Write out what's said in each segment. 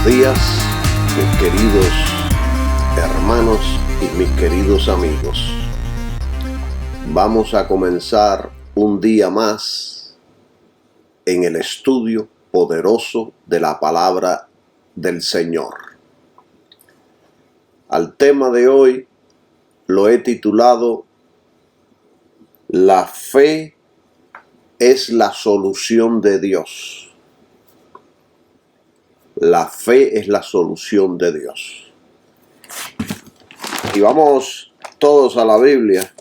días, mis queridos hermanos y mis queridos amigos. Vamos a comenzar un día más en el estudio poderoso de la palabra del Señor. Al tema de hoy lo he titulado La fe es la solución de Dios. La fe es la solución de Dios. Y vamos todos a la Biblia,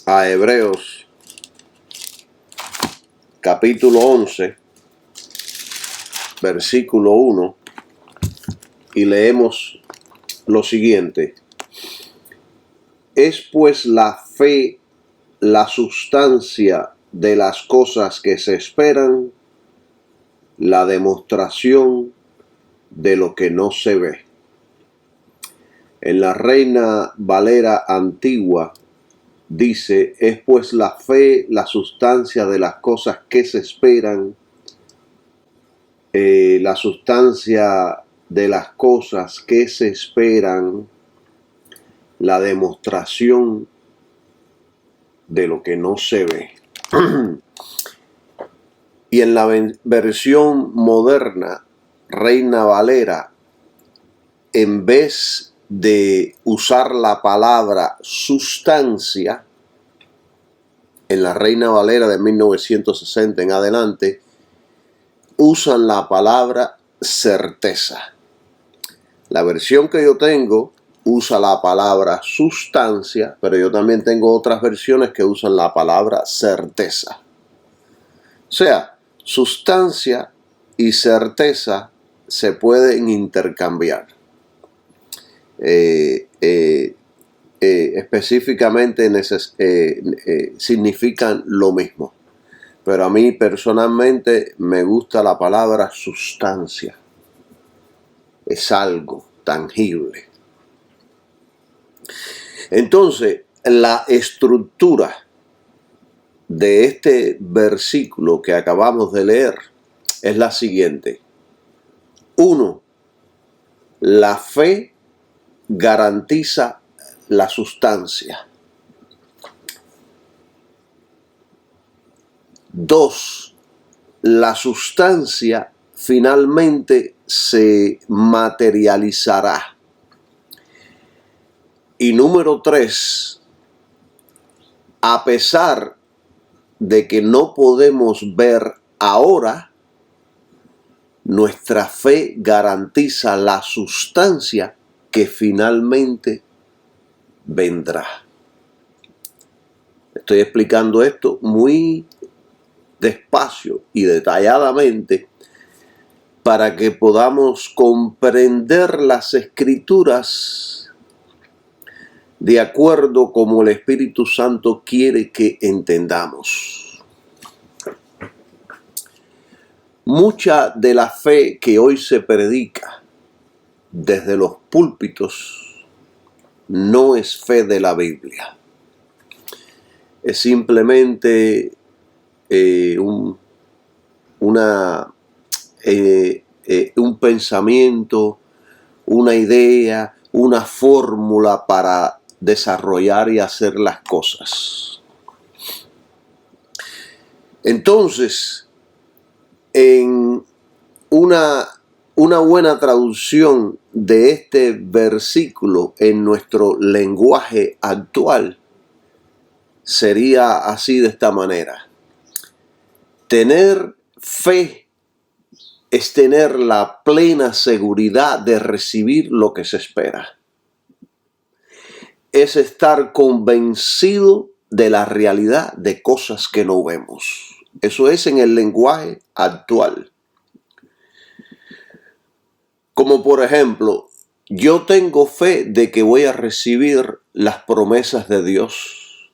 a Hebreos, capítulo 11, versículo 1, y leemos lo siguiente. Es pues la fe la sustancia de las cosas que se esperan, la demostración de lo que no se ve. En la Reina Valera antigua dice, es pues la fe la sustancia de las cosas que se esperan, la sustancia de las cosas que se esperan, la demostración de lo que no se ve. Y en la versión moderna, Reina Valera, en vez de usar la palabra sustancia, en la Reina Valera de 1960 en adelante, usan la palabra certeza. La versión que yo tengo usa la palabra sustancia, pero yo también tengo otras versiones que usan la palabra certeza. O sea, sustancia y certeza se pueden intercambiar. Específicamente significan lo mismo. Pero a mí personalmente me gusta la palabra sustancia. Es algo tangible. Entonces, la estructura de este versículo que acabamos de leer es la siguiente. 1. La fe garantiza la sustancia. 2. La sustancia finalmente se materializará. Y número 3. A pesar de que no podemos ver ahora, nuestra fe garantiza la sustancia que finalmente vendrá. Estoy explicando esto muy despacio y detalladamente para que podamos comprender las Escrituras de acuerdo como el Espíritu Santo quiere que entendamos. Mucha de la fe que hoy se predica desde los púlpitos no es fe de la Biblia. Es simplemente un pensamiento, una idea, una fórmula para desarrollar y hacer las cosas. Entonces, en una buena traducción de este versículo en nuestro lenguaje actual sería así, de esta manera. Tener fe es tener la plena seguridad de recibir lo que se espera. Es estar convencido de la realidad de cosas que no vemos. Eso es en el lenguaje actual. Como por ejemplo, yo tengo fe de que voy a recibir las promesas de Dios.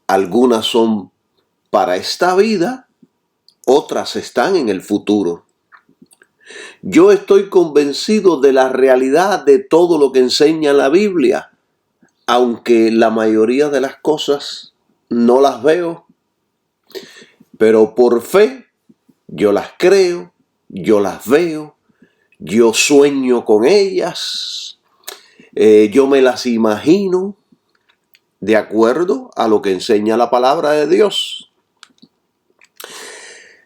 Algunas son para esta vida, otras están en el futuro. Yo estoy convencido de la realidad de todo lo que enseña la Biblia, aunque la mayoría de las cosas no las veo, pero por fe yo las creo, yo las veo, yo sueño con ellas, yo me las imagino de acuerdo a lo que enseña la palabra de Dios.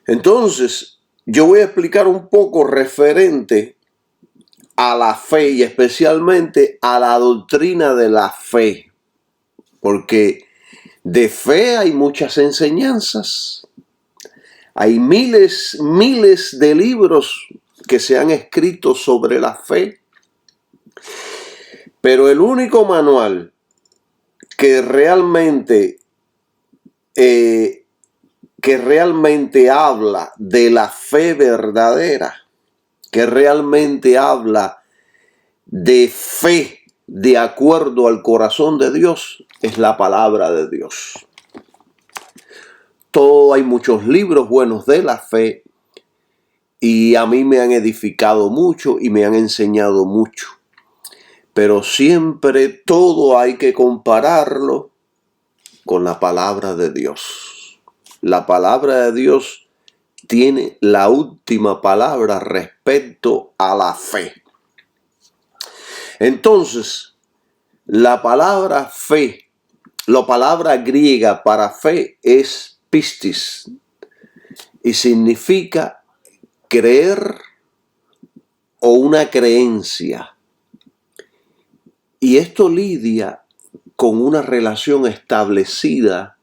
Entonces, yo voy a explicar un poco referente a la fe y especialmente a la doctrina de la fe, porque de fe hay muchas enseñanzas. Hay miles de libros que se han escrito sobre la fe, pero el único manual que realmente habla de la fe verdadera, que realmente habla de fe de acuerdo al corazón de Dios, es la palabra de Dios. Hay muchos libros buenos de la fe y a mí me han edificado mucho y me han enseñado mucho. Pero siempre todo hay que compararlo con la palabra de Dios. La palabra de Dios tiene la última palabra respecto a la fe. Entonces, la palabra fe, la palabra griega para fe es pistis y significa creer o una creencia. Y esto lidia con una relación establecida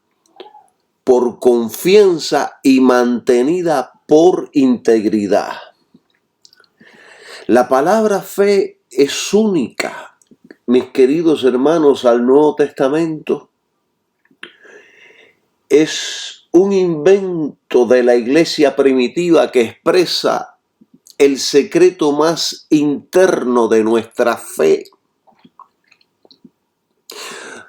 por confianza y mantenida por integridad. La palabra fe es única, mis queridos hermanos, al Nuevo Testamento. Es un invento de la iglesia primitiva que expresa el secreto más interno de nuestra fe.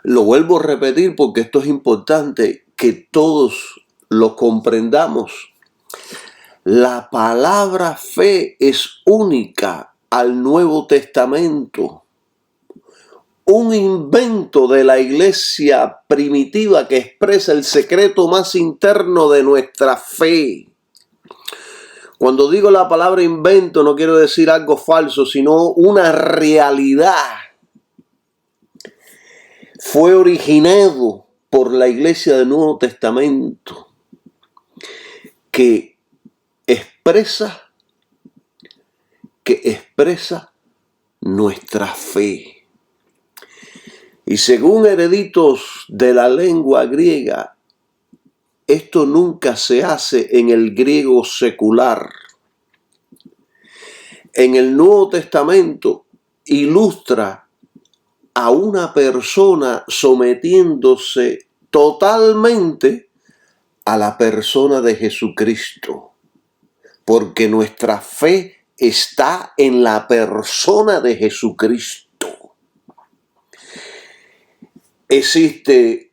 Lo vuelvo a repetir porque esto es importante que todos lo comprendamos. La palabra fe es única al Nuevo Testamento. Un invento de la iglesia primitiva que expresa el secreto más interno de nuestra fe. Cuando digo la palabra invento no quiero decir algo falso, sino una realidad. Fue originado por la iglesia del Nuevo Testamento que expresa nuestra fe. Y según eruditos de la lengua griega, esto nunca se hace en el griego secular. En el Nuevo Testamento ilustra a una persona sometiéndose totalmente a la persona de Jesucristo, porque nuestra fe está en la persona de Jesucristo. Existe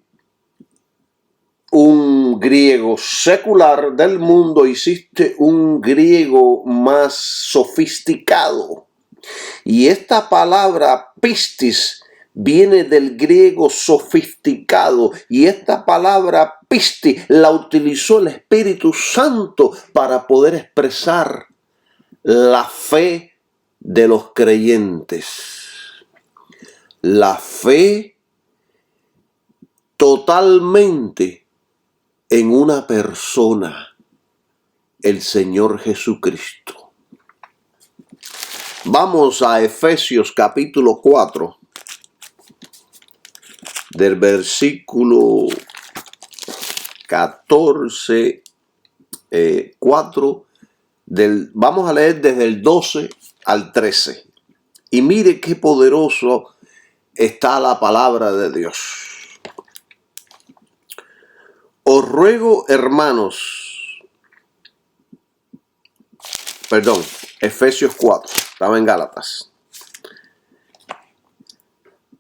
un griego secular del mundo, existe un griego más sofisticado. Y esta palabra pistis viene del griego sofisticado. Y esta palabra pisti la utilizó el Espíritu Santo para poder expresar la fe de los creyentes. La fe totalmente en una persona, el Señor Jesucristo. Vamos a Efesios capítulo 4, del versículo 14, 4, vamos a leer desde el 12 al 13. Y mire qué poderoso está la palabra de Dios. Os ruego, hermanos, Efesios 4, estaba en Gálatas.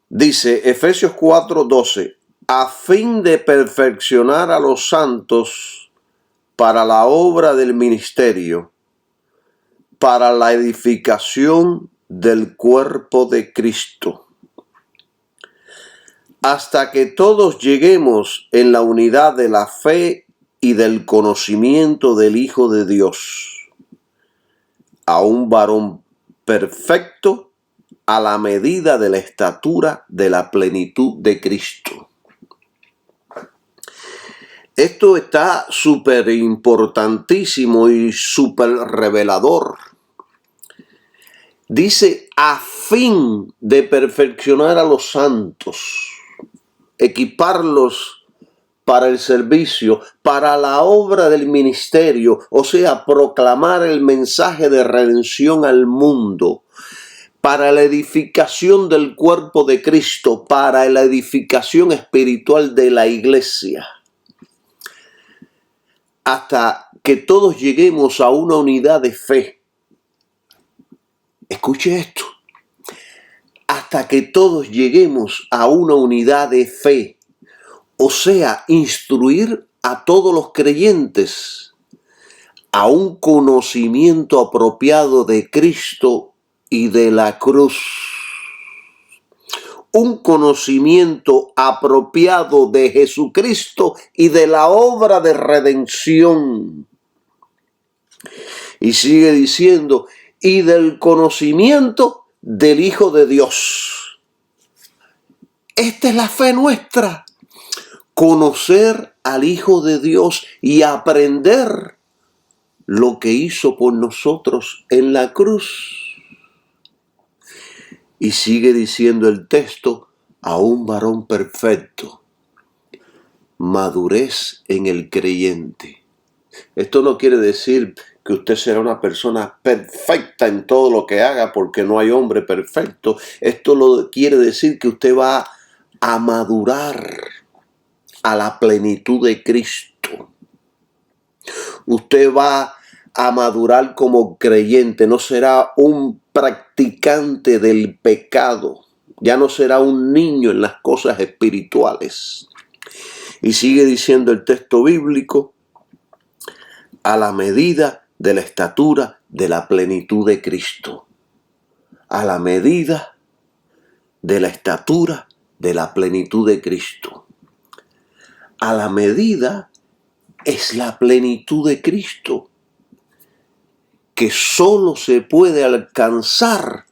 Dice Efesios 4, 12, a fin de perfeccionar a los santos para la obra del ministerio, para la edificación del cuerpo de Cristo, hasta que todos lleguemos en la unidad de la fe y del conocimiento del Hijo de Dios, a un varón perfecto a la medida de la estatura de la plenitud de Cristo. Esto está súper importantísimo y súper revelador. Dice, a fin de perfeccionar a los santos, equiparlos para el servicio, para la obra del ministerio, o sea, proclamar el mensaje de redención al mundo, para la edificación del cuerpo de Cristo, para la edificación espiritual de la iglesia, hasta que todos lleguemos a una unidad de fe. Escuche esto. Hasta que todos lleguemos a una unidad de fe, o sea, instruir a todos los creyentes a un conocimiento apropiado de Cristo y de la cruz. Un conocimiento apropiado de Jesucristo y de la obra de redención. Y sigue diciendo, y del conocimiento del Hijo de Dios. Esta es la fe nuestra. Conocer al Hijo de Dios y aprender lo que hizo por nosotros en la cruz. Y sigue diciendo el texto, a un varón perfecto, madurez en el creyente. Esto no quiere decir que usted será una persona perfecta en todo lo que haga, porque no hay hombre perfecto. Esto quiere decir que usted va a madurar a la plenitud de Cristo. Usted va a madurar como creyente, no será un practicante del pecado, ya no será un niño en las cosas espirituales. Y sigue diciendo el texto bíblico, a la medida de la estatura de la plenitud de Cristo. A la medida de la estatura de la plenitud de Cristo. A la medida es la plenitud de Cristo, que solo se puede alcanzar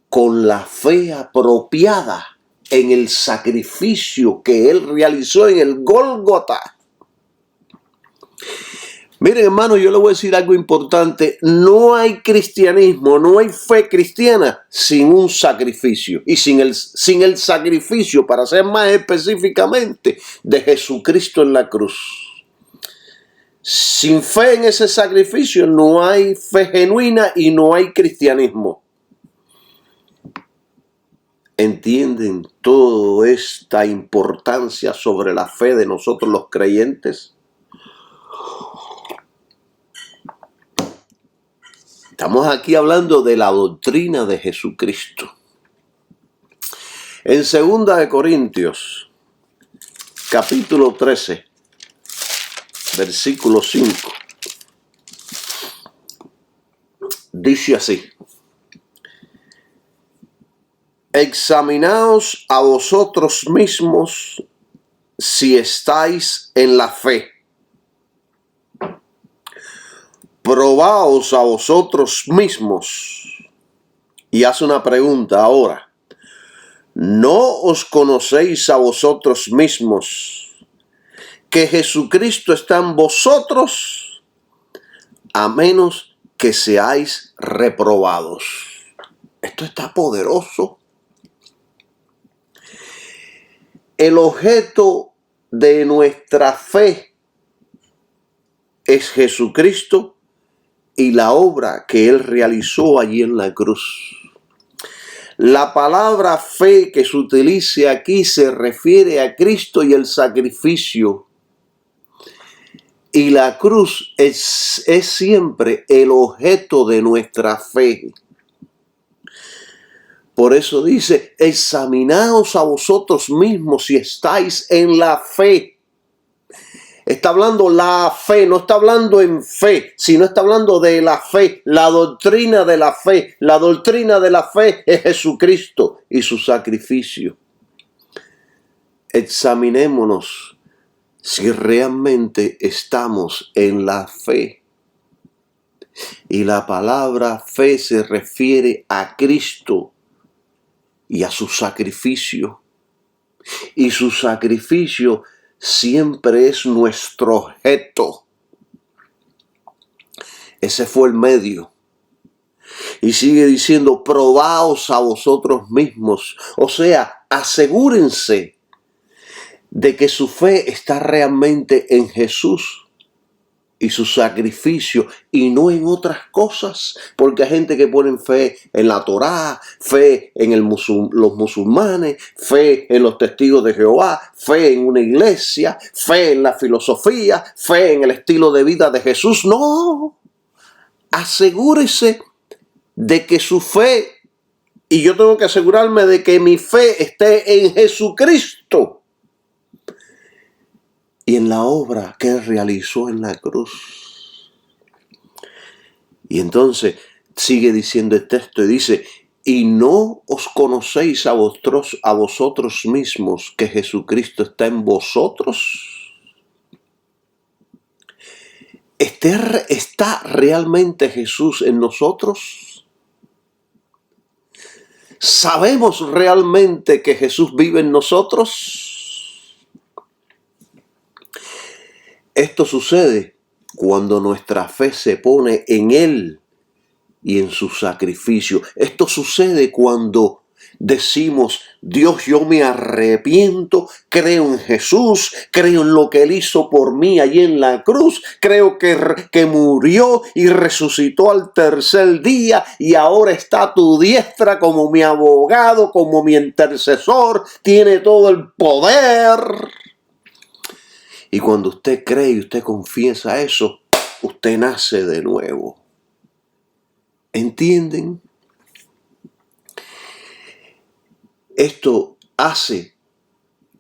con la fe apropiada en el sacrificio que Él realizó en el Gólgota. Miren, hermano, yo le voy a decir algo importante. No hay cristianismo, no hay fe cristiana sin un sacrificio. Y sin el sacrificio, para ser más específicamente, de Jesucristo en la cruz. Sin fe en ese sacrificio no hay fe genuina y no hay cristianismo. ¿Entienden toda esta importancia sobre la fe de nosotros los creyentes? Estamos aquí hablando de la doctrina de Jesucristo. En 2 Corintios, capítulo 13, versículo 5, dice así: examinaos a vosotros mismos si estáis en la fe. Probaos a vosotros mismos. Y hace una pregunta ahora. ¿No os conocéis a vosotros mismos que Jesucristo está en vosotros, a menos que seáis reprobados? Esto está poderoso. El objeto de nuestra fe es Jesucristo y la obra que Él realizó allí en la cruz. La palabra fe que se utiliza aquí se refiere a Cristo y el sacrificio. Y la cruz es siempre el objeto de nuestra fe. Por eso dice, examinaos a vosotros mismos si estáis en la fe. Está hablando la fe, no está hablando en fe, sino está hablando de la fe, la doctrina de la fe. La doctrina de la fe es Jesucristo y su sacrificio. Examinémonos si realmente estamos en la fe. Y la palabra fe se refiere a Cristo y a su sacrificio. Y su sacrificio siempre es nuestro objeto. Ese fue el medio. Y sigue diciendo, probaos a vosotros mismos. O sea, asegúrense de que su fe está realmente en Jesús y su sacrificio y no en otras cosas, porque hay gente que pone fe en la Torá, fe en los musulmanes, fe en los testigos de Jehová, fe en una iglesia, fe en la filosofía, fe en el estilo de vida de Jesús. No, asegúrese de que su fe, y yo tengo que asegurarme de que mi fe esté en Jesucristo y en la obra que Él realizó en la cruz. Y entonces sigue diciendo el texto y dice, y no os conocéis a vosotros mismos que Jesucristo está en vosotros. ¿Está realmente Jesús en nosotros? ¿Sabemos realmente que Jesús vive en nosotros? Esto sucede cuando nuestra fe se pone en Él y en su sacrificio. Esto sucede cuando decimos, Dios, yo me arrepiento, creo en Jesús, creo en lo que Él hizo por mí allí en la cruz, creo que murió y resucitó al tercer día y ahora está a tu diestra como mi abogado, como mi intercesor, tiene todo el poder. Y cuando usted cree y usted confiesa eso, usted nace de nuevo. ¿Entienden? Esto hace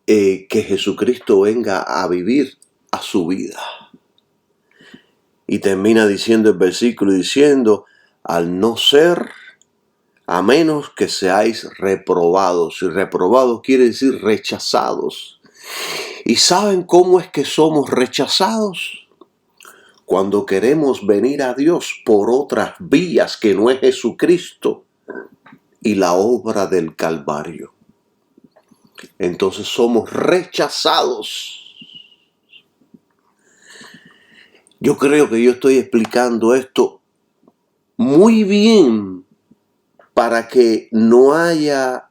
que Jesucristo venga a vivir a su vida. Y termina diciendo el versículo, diciendo, al no ser, a menos que seáis reprobados. Y reprobados quiere decir rechazados. ¿Y saben cómo es que somos rechazados? Cuando queremos venir a Dios por otras vías que no es Jesucristo y la obra del Calvario. Entonces somos rechazados. Yo creo que yo estoy explicando esto muy bien para que no haya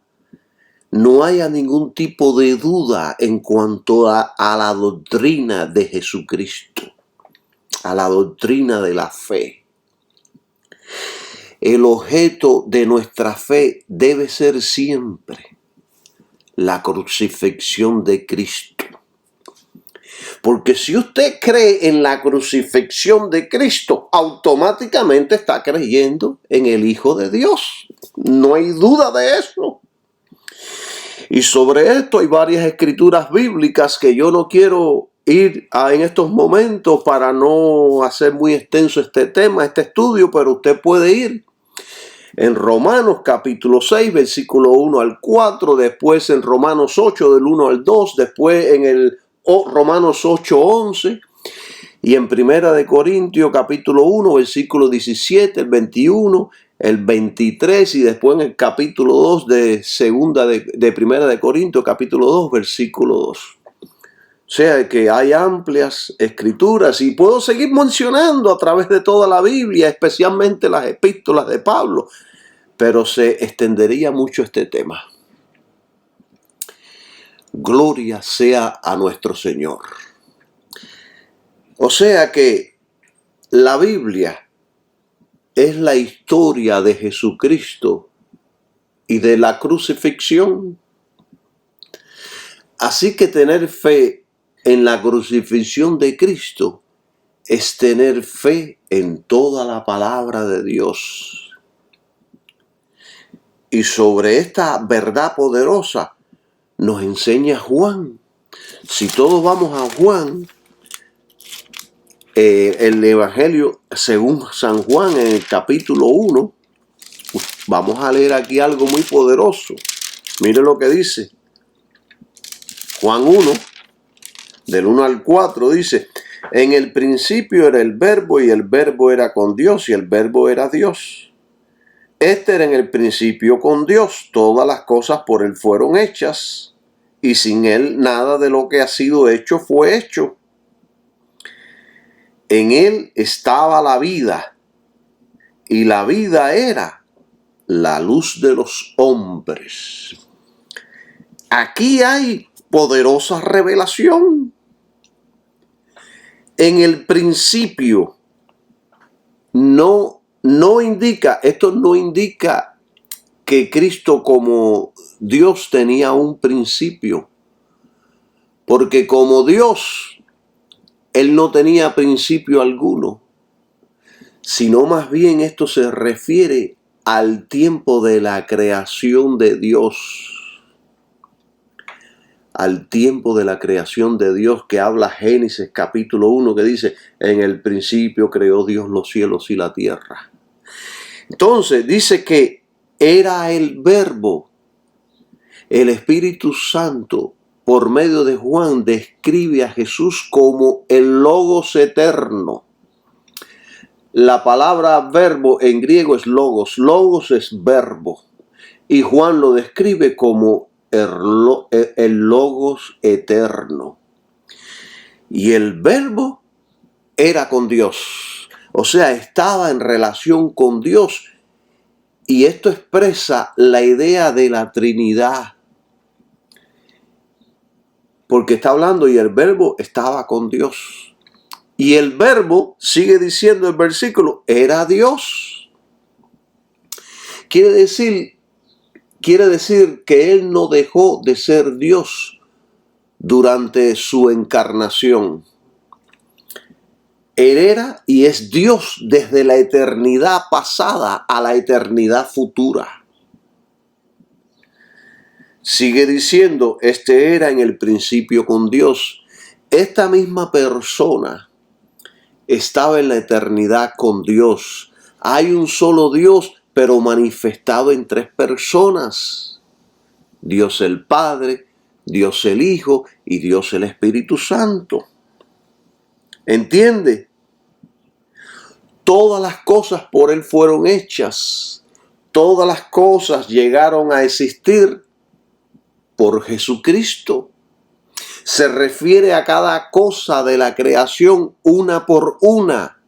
ningún tipo de duda en cuanto a la doctrina de Jesucristo, a la doctrina de la fe. El objeto de nuestra fe debe ser siempre la crucifixión de Cristo. Porque si usted cree en la crucifixión de Cristo, automáticamente está creyendo en el Hijo de Dios. No hay duda de eso. Y sobre esto hay varias escrituras bíblicas que yo no quiero ir en estos momentos para no hacer muy extenso este tema, este estudio, pero usted puede ir en Romanos capítulo 6, versículo 1 al 4, después en Romanos 8 del 1 al 2, después en el Romanos 8, 11 y en Primera de Corintios capítulo 1, versículo 17, el 21, el 23 y después en el capítulo 2 de Primera de Corintios capítulo 2, versículo 2. O sea que hay amplias escrituras y puedo seguir mencionando a través de toda la Biblia, especialmente las epístolas de Pablo, pero se extendería mucho este tema. Gloria sea a nuestro Señor. O sea que la Biblia es la historia de Jesucristo y de la crucifixión. Así que tener fe en la crucifixión de Cristo es tener fe en toda la palabra de Dios. Y sobre esta verdad poderosa nos enseña Juan. Si todos vamos a Juan, el Evangelio según San Juan en el capítulo 1, vamos a leer aquí algo muy poderoso. Mire lo que dice. Juan 1, del 1 al 4 dice: en el principio era el verbo, y el verbo era con Dios, y el verbo era Dios. Este era en el principio con Dios. Todas las cosas por él fueron hechas, y sin él nada de lo que ha sido hecho fue hecho. En él estaba la vida, y la vida era la luz de los hombres. Aquí hay poderosa revelación. En el principio no indica que Cristo como Dios tenía un principio, porque como Dios, él no tenía principio alguno, sino más bien esto se refiere al tiempo de la creación de Dios. Al tiempo de la creación de Dios, que habla Génesis capítulo 1, que dice: en el principio creó Dios los cielos y la tierra. Entonces dice que era el Verbo. El Espíritu Santo, por medio de Juan, describe a Jesús como el Logos eterno. La palabra verbo en griego es logos. Logos es verbo. Y Juan lo describe como el Logos eterno. Y el verbo era con Dios. O sea, estaba en relación con Dios. Y esto expresa la idea de la Trinidad. Porque está hablando y el verbo estaba con Dios. Y el verbo, sigue diciendo el versículo, era Dios. Quiere decir que él no dejó de ser Dios durante su encarnación. Él era y es Dios desde la eternidad pasada a la eternidad futura. Sigue diciendo, este era en el principio con Dios. Esta misma persona estaba en la eternidad con Dios. Hay un solo Dios, pero manifestado en tres personas: Dios el Padre, Dios el Hijo y Dios el Espíritu Santo. ¿Entiende? Todas las cosas por él fueron hechas. Todas las cosas llegaron a existir por Jesucristo. Se refiere a cada cosa de la creación una por una.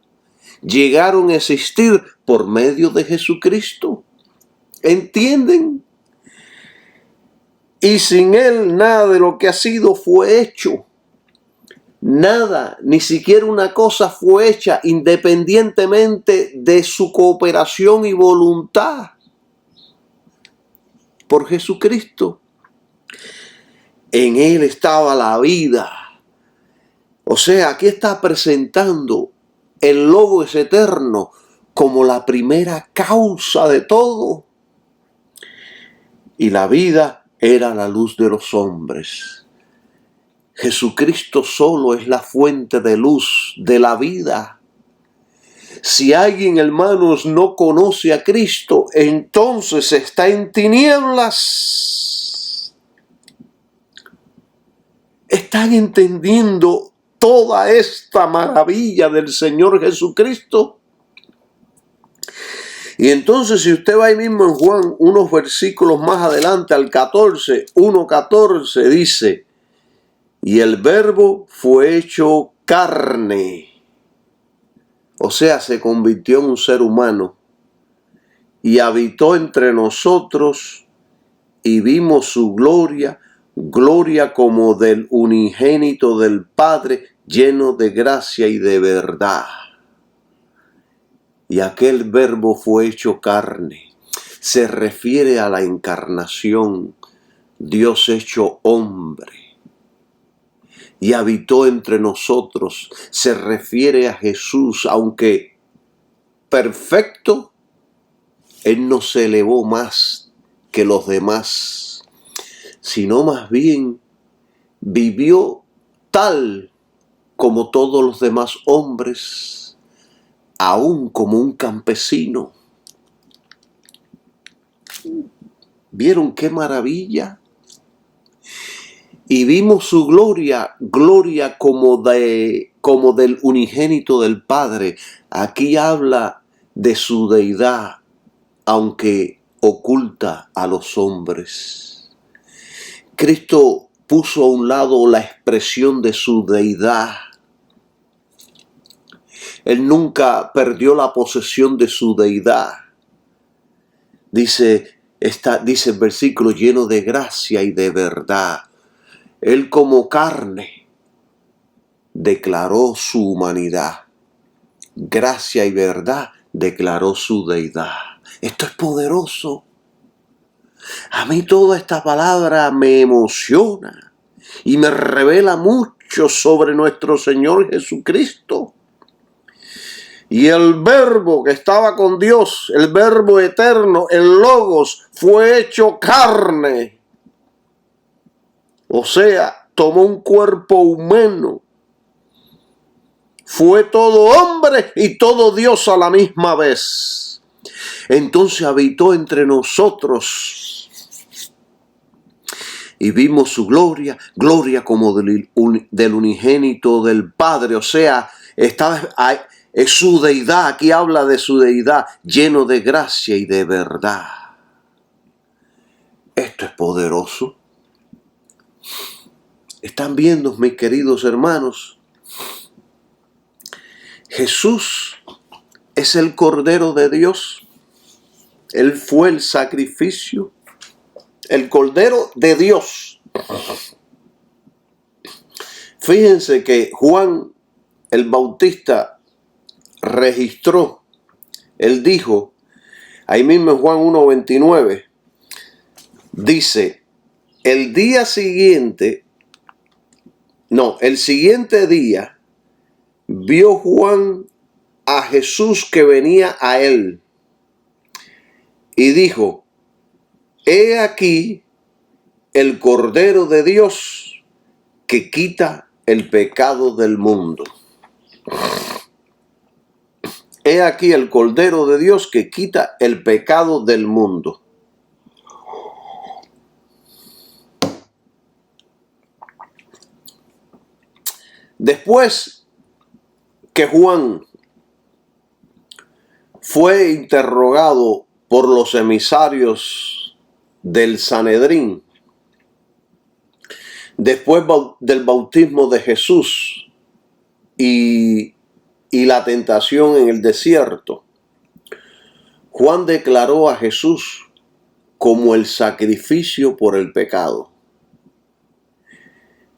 Llegaron a existir por medio de Jesucristo. ¿Entienden? Y sin él nada de lo que ha sido fue hecho. Nada, ni siquiera una cosa fue hecha independientemente de su cooperación y voluntad por Jesucristo. En él estaba la vida. O sea, aquí está presentando el Logos eterno como la primera causa de todo. Y la vida era la luz de los hombres. Jesucristo solo es la fuente de luz de la vida. Si alguien, hermanos, no conoce a Cristo, entonces está en tinieblas. ¿Están entendiendo toda esta maravilla del Señor Jesucristo? Y entonces, si usted va ahí mismo en Juan, unos versículos más adelante, al 14, 1:14, dice: y el Verbo fue hecho carne. O sea, se convirtió en un ser humano y habitó entre nosotros, y vimos su gloria, gloria como del unigénito del Padre, lleno de gracia y de verdad. Y aquel Verbo fue hecho carne. Se refiere a la encarnación, Dios hecho hombre. Y habitó entre nosotros. Se refiere a Jesús, aunque perfecto, él no se elevó más que los demás, sino más bien vivió tal como todos los demás hombres, aún como un campesino. ¿Vieron qué maravilla? Y vimos su gloria, gloria como del unigénito del Padre. Aquí habla de su deidad, aunque oculta a los hombres. Cristo puso a un lado la expresión de su deidad. Él nunca perdió la posesión de su deidad. Dice el versículo, lleno de gracia y de verdad. Él como carne declaró su humanidad. Gracia y verdad declaró su deidad. Esto es poderoso. A mí toda esta palabra me emociona y me revela mucho sobre nuestro Señor Jesucristo. Y el verbo que estaba con Dios, el verbo eterno, el Logos, fue hecho carne. O sea, tomó un cuerpo humano. Fue todo hombre y todo Dios a la misma vez. Entonces habitó entre nosotros. Y vimos su gloria, gloria como del unigénito del Padre. O sea, es su deidad, aquí habla de su deidad, lleno de gracia y de verdad. Esto es poderoso. ¿Están viendo, mis queridos hermanos? Jesús es el Cordero de Dios. Él fue el sacrificio, el Cordero de Dios. Fíjense que Juan el Bautista registró, él dijo, ahí mismo en Juan 1:29, dice, el siguiente día, vio Juan a Jesús que venía a él y dijo, he aquí el Cordero de Dios que quita el pecado del mundo. He aquí el Cordero de Dios que quita el pecado del mundo. Después que Juan fue interrogado por los emisarios del Sanedrín, después del bautismo de Jesús y la tentación en el desierto, Juan declaró a Jesús como el sacrificio por el pecado.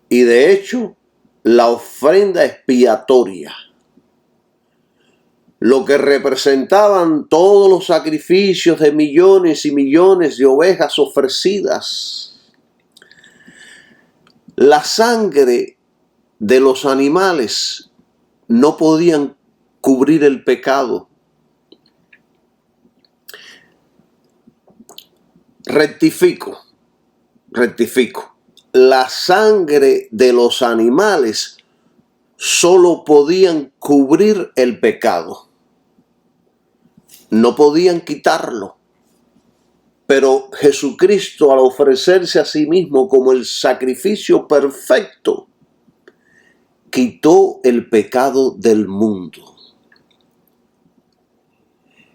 Y de hecho, la ofrenda expiatoria, lo que representaban todos los sacrificios de millones y millones de ovejas ofrecidas, la sangre de los animales no podían cubrir el pecado. Rectifico. La sangre de los animales solo podían cubrir el pecado. No podían quitarlo. Pero Jesucristo, al ofrecerse a sí mismo como el sacrificio perfecto, quitó el pecado del mundo.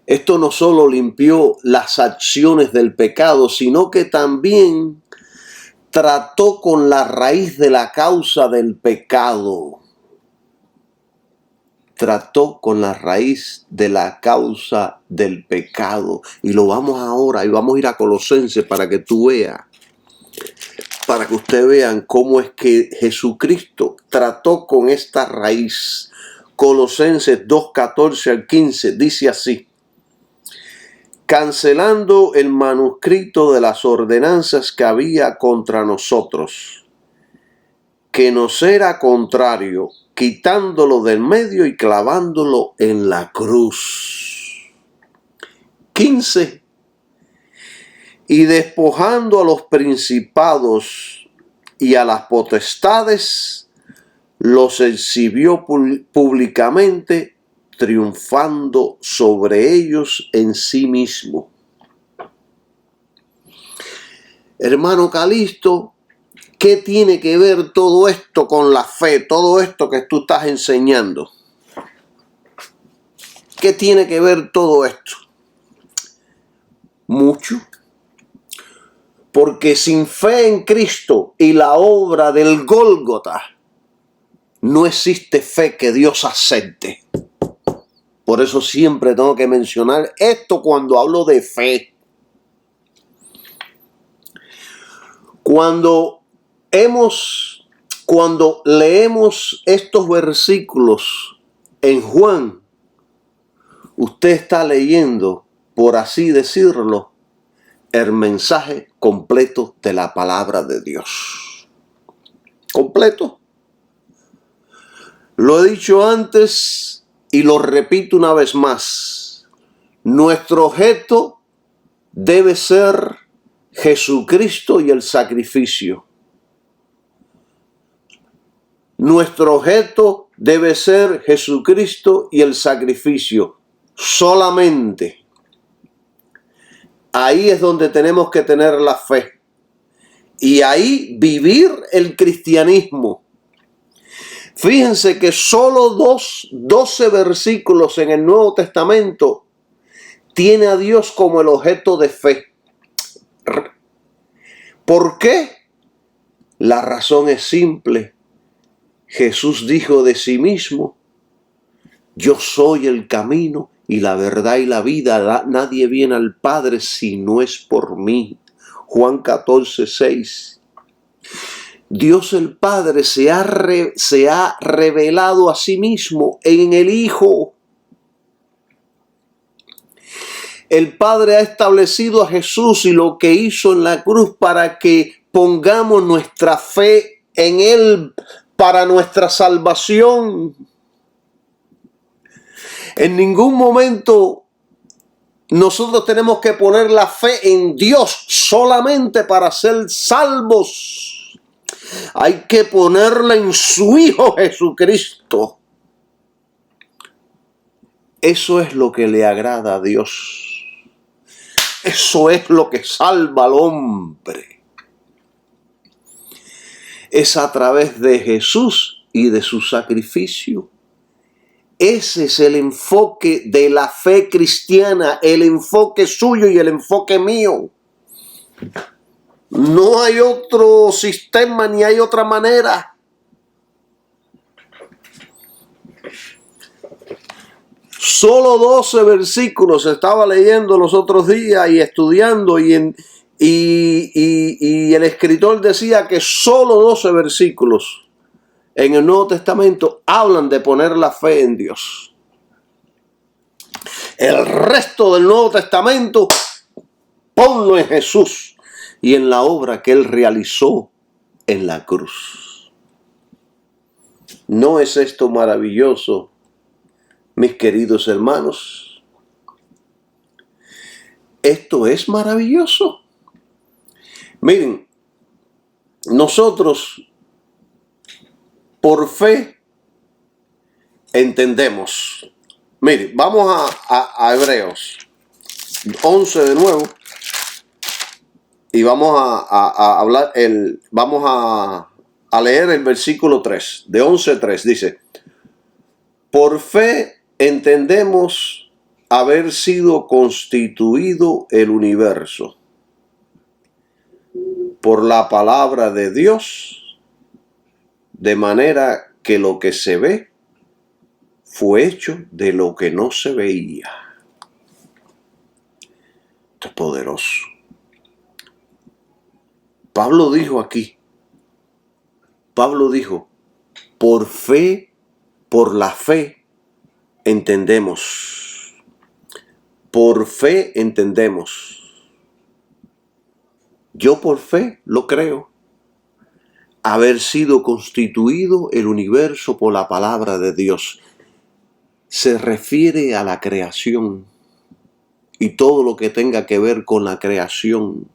Esto no solo limpió las acciones del pecado, sino que también trató con la raíz de la causa del pecado. Trató con la raíz de la causa del pecado. Y lo vamos ahora, y vamos a ir a Colosenses para que tú veas, para que ustedes vean cómo es que Jesucristo trató con esta raíz. Colosenses 2:14 al 15 dice así: cancelando el manuscrito de las ordenanzas que había contra nosotros, que nos era contrario, quitándolo del medio y clavándolo en la cruz. 15. Y despojando a los principados y a las potestades, los exhibió públicamente, triunfando sobre ellos en sí mismo. Hermano Calixto, ¿qué tiene que ver todo esto con la fe? Todo esto que tú estás enseñando. ¿Qué tiene que ver todo esto? Mucho. Porque sin fe en Cristo y la obra del Gólgota, no existe fe que Dios acepte. Por eso siempre tengo que mencionar esto cuando hablo de fe. Cuando leemos estos versículos en Juan, usted está leyendo, por así decirlo, el mensaje completo de la palabra de Dios. Completo. Lo he dicho antes y lo repito una vez más. Nuestro objeto debe ser Jesucristo y el sacrificio. Nuestro objeto debe ser Jesucristo y el sacrificio. Solamente. Ahí es donde tenemos que tener la fe. Y ahí vivir el cristianismo. Fíjense que solo 12 versículos en el Nuevo Testamento tiene a Dios como el objeto de fe. ¿Por qué? La razón es simple. Jesús dijo de sí mismo: yo soy el camino y la verdad y la vida. Nadie viene al Padre si no es por mí. Juan 14:6. Dios el Padre se ha revelado a sí mismo en el Hijo. El Padre ha establecido a Jesús y lo que hizo en la cruz para que pongamos nuestra fe en Él para nuestra salvación. En ningún momento nosotros tenemos que poner la fe en Dios solamente para ser salvos. Hay que ponerla en su Hijo Jesucristo. Eso es lo que le agrada a Dios. Eso es lo que salva al hombre. Es a través de Jesús y de su sacrificio. Ese es el enfoque de la fe cristiana, el enfoque suyo y el enfoque mío. No hay otro sistema ni hay otra manera. Solo 12 versículos estaba leyendo los otros días y estudiando y el escritor decía que solo 12 versículos en el Nuevo Testamento hablan de poner la fe en Dios. El resto del Nuevo Testamento, ponlo en Jesús y en la obra que Él realizó en la cruz. ¿No es esto maravilloso, mis queridos hermanos? Esto es maravilloso. Miren, nosotros por fe entendemos. Miren, vamos a Hebreos 11 de nuevo y vamos a hablar vamos a leer el versículo 3, de 11:3. Dice: por fe entendemos haber sido constituido el universo por la palabra de Dios, de manera que lo que se ve fue hecho de lo que no se veía. Esto es poderoso. Pablo dijo aquí, por fe, por la fe, entendemos. Por fe entendemos. Yo por fe lo creo. Haber sido constituido el universo por la palabra de Dios. Se refiere a la creación y todo lo que tenga que ver con la creación.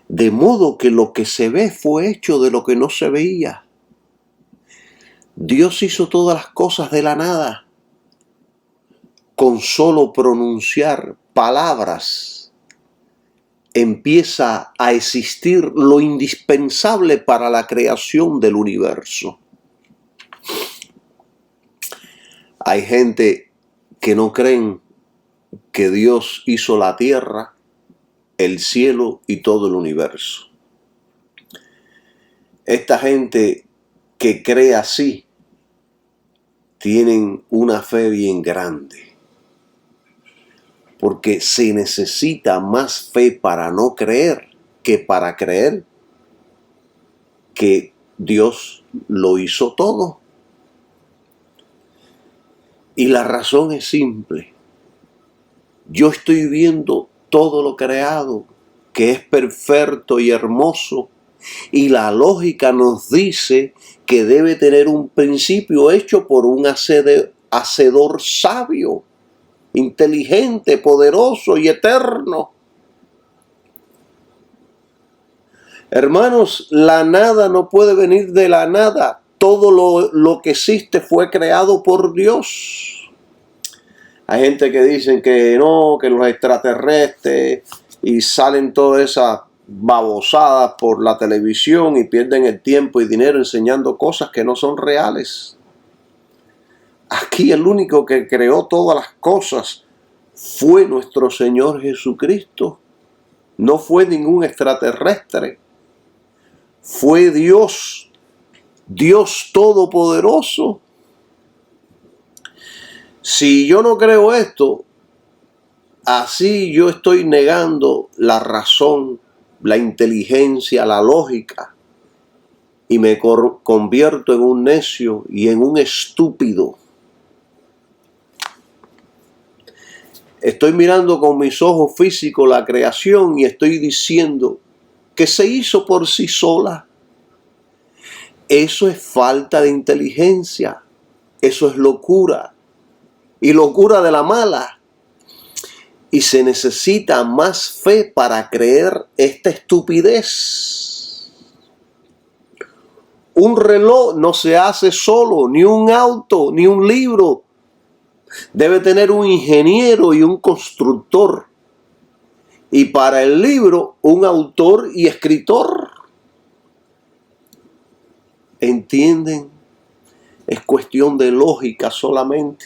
De modo que lo que se ve fue hecho de lo que no se veía. Dios hizo todas las cosas de la nada. Con solo pronunciar palabras, empieza a existir lo indispensable para la creación del universo. Hay gente que no creen que Dios hizo la tierra, el cielo y todo el universo. Esta gente que cree así tienen una fe bien grande, porque se necesita más fe para no creer que para creer que Dios lo hizo todo. Y la razón es simple. Yo estoy viendo todo lo creado, que es perfecto y hermoso, y la lógica nos dice que debe tener un principio hecho por un hacedor sabio, inteligente, poderoso y eterno. Hermanos, la nada no puede venir de la nada. Todo lo que existe fue creado por Dios. Hay gente que dicen que no, que los extraterrestres, y salen todas esas babosadas por la televisión y pierden el tiempo y dinero enseñando cosas que no son reales. Aquí el único que creó todas las cosas fue nuestro Señor Jesucristo. No fue ningún extraterrestre. Fue Dios, Dios Todopoderoso. Si yo no creo esto, así yo estoy negando la razón, la inteligencia, la lógica, y me convierto en un necio y en un estúpido. Estoy mirando con mis ojos físicos la creación y estoy diciendo que se hizo por sí sola. Eso es falta de inteligencia. Eso es locura. Y locura de la mala. Y se necesita más fe para creer esta estupidez. Un reloj no se hace solo, ni un auto, ni un libro. Debe tener un ingeniero y un constructor. Y para el libro, un autor y escritor. ¿Entienden? Es cuestión de lógica solamente.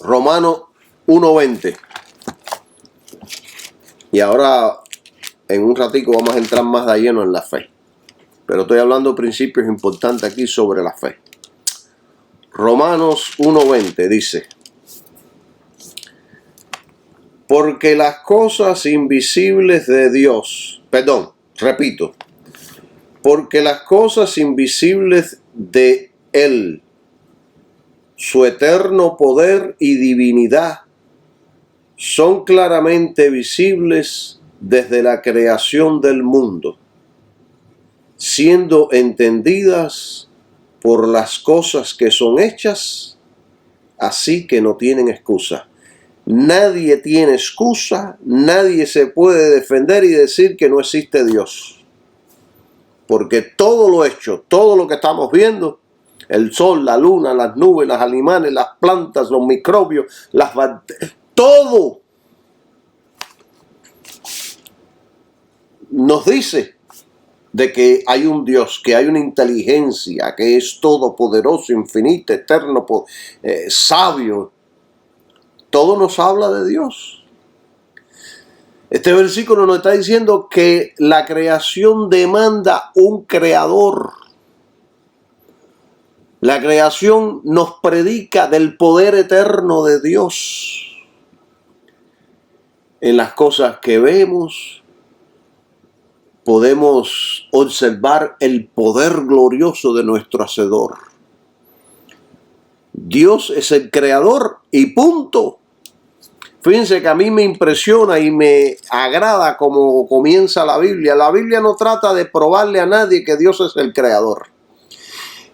Romanos 1:20. Y ahora, en un ratico, vamos a entrar más de lleno en la fe. Pero estoy hablando de principios importantes aquí sobre la fe. Romanos 1:20 dice: porque las cosas invisibles de Dios, porque las cosas invisibles de Él, su eterno poder y divinidad, son claramente visibles desde la creación del mundo, siendo entendidas por las cosas que son hechas, así que no tienen excusa. Nadie tiene excusa, nadie se puede defender y decir que no existe Dios. Porque todo lo hecho, todo lo que estamos viendo, el sol, la luna, las nubes, los animales, las plantas, los microbios, las bacterias, todo nos dice de que hay un Dios, que hay una inteligencia, que es todopoderoso, infinito, eterno, sabio. Todo nos habla de Dios. Este versículo nos está diciendo que la creación demanda un creador. La creación nos predica del poder eterno de Dios. En las cosas que vemos, podemos observar el poder glorioso de nuestro Hacedor. Dios es el creador y punto. Fíjense que a mí me impresiona y me agrada cómo comienza la Biblia. La Biblia no trata de probarle a nadie que Dios es el creador.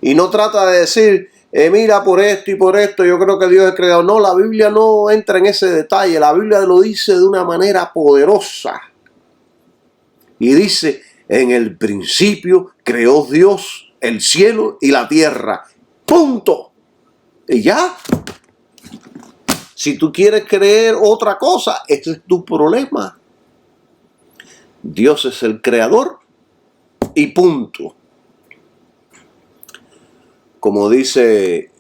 Y no trata de decir, mira, por esto y por esto, yo creo que Dios es el creador. No, la Biblia no entra en ese detalle. La Biblia lo dice de una manera poderosa. Y dice, en el principio creó Dios el cielo y la tierra. Punto. Y ya. Si tú quieres creer otra cosa, ese es tu problema. Dios es el creador y punto. Como dice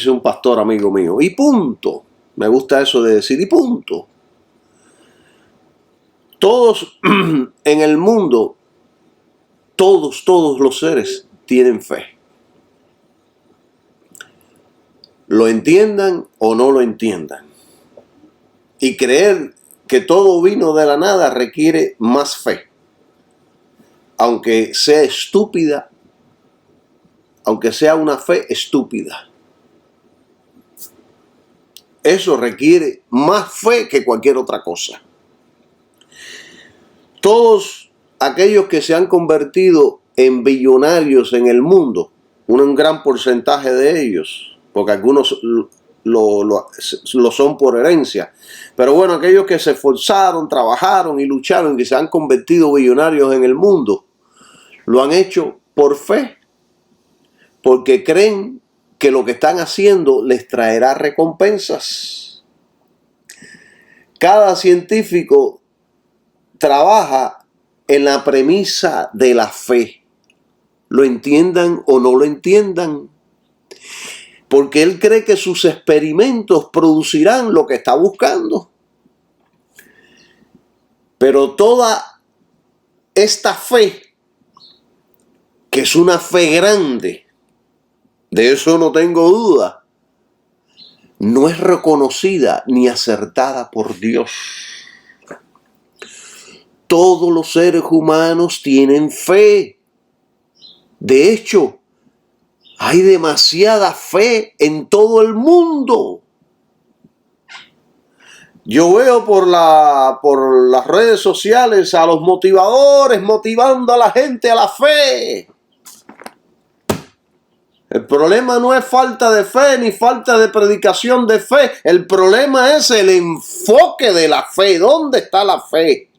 un pastor amigo mío, y punto. Me gusta eso de decir y punto. Todos en el mundo, todos los seres tienen fe. Lo entiendan o no lo entiendan. Y creer que todo vino de la nada requiere más fe. Aunque sea estúpida, aunque sea una fe estúpida. Eso requiere más fe que cualquier otra cosa. Todos aquellos que se han convertido en billonarios en el mundo, un gran porcentaje de ellos, porque algunos lo son por herencia, pero bueno, aquellos que se esforzaron, trabajaron y lucharon y se han convertido billonarios en el mundo, lo han hecho por fe, porque creen que lo que están haciendo les traerá recompensas. Cada científico trabaja en la premisa de la fe, lo entiendan o no lo entiendan, porque él cree que sus experimentos producirán lo que está buscando. Pero toda esta fe, que es una fe grande, de eso no tengo duda, no es reconocida ni acertada por Dios. Todos los seres humanos tienen fe. De hecho, hay demasiada fe en todo el mundo. Yo veo por las redes sociales a los motivadores motivando a la gente a la fe. El problema no es falta de fe ni falta de predicación de fe. El problema es el enfoque de la fe. ¿Dónde está la fe?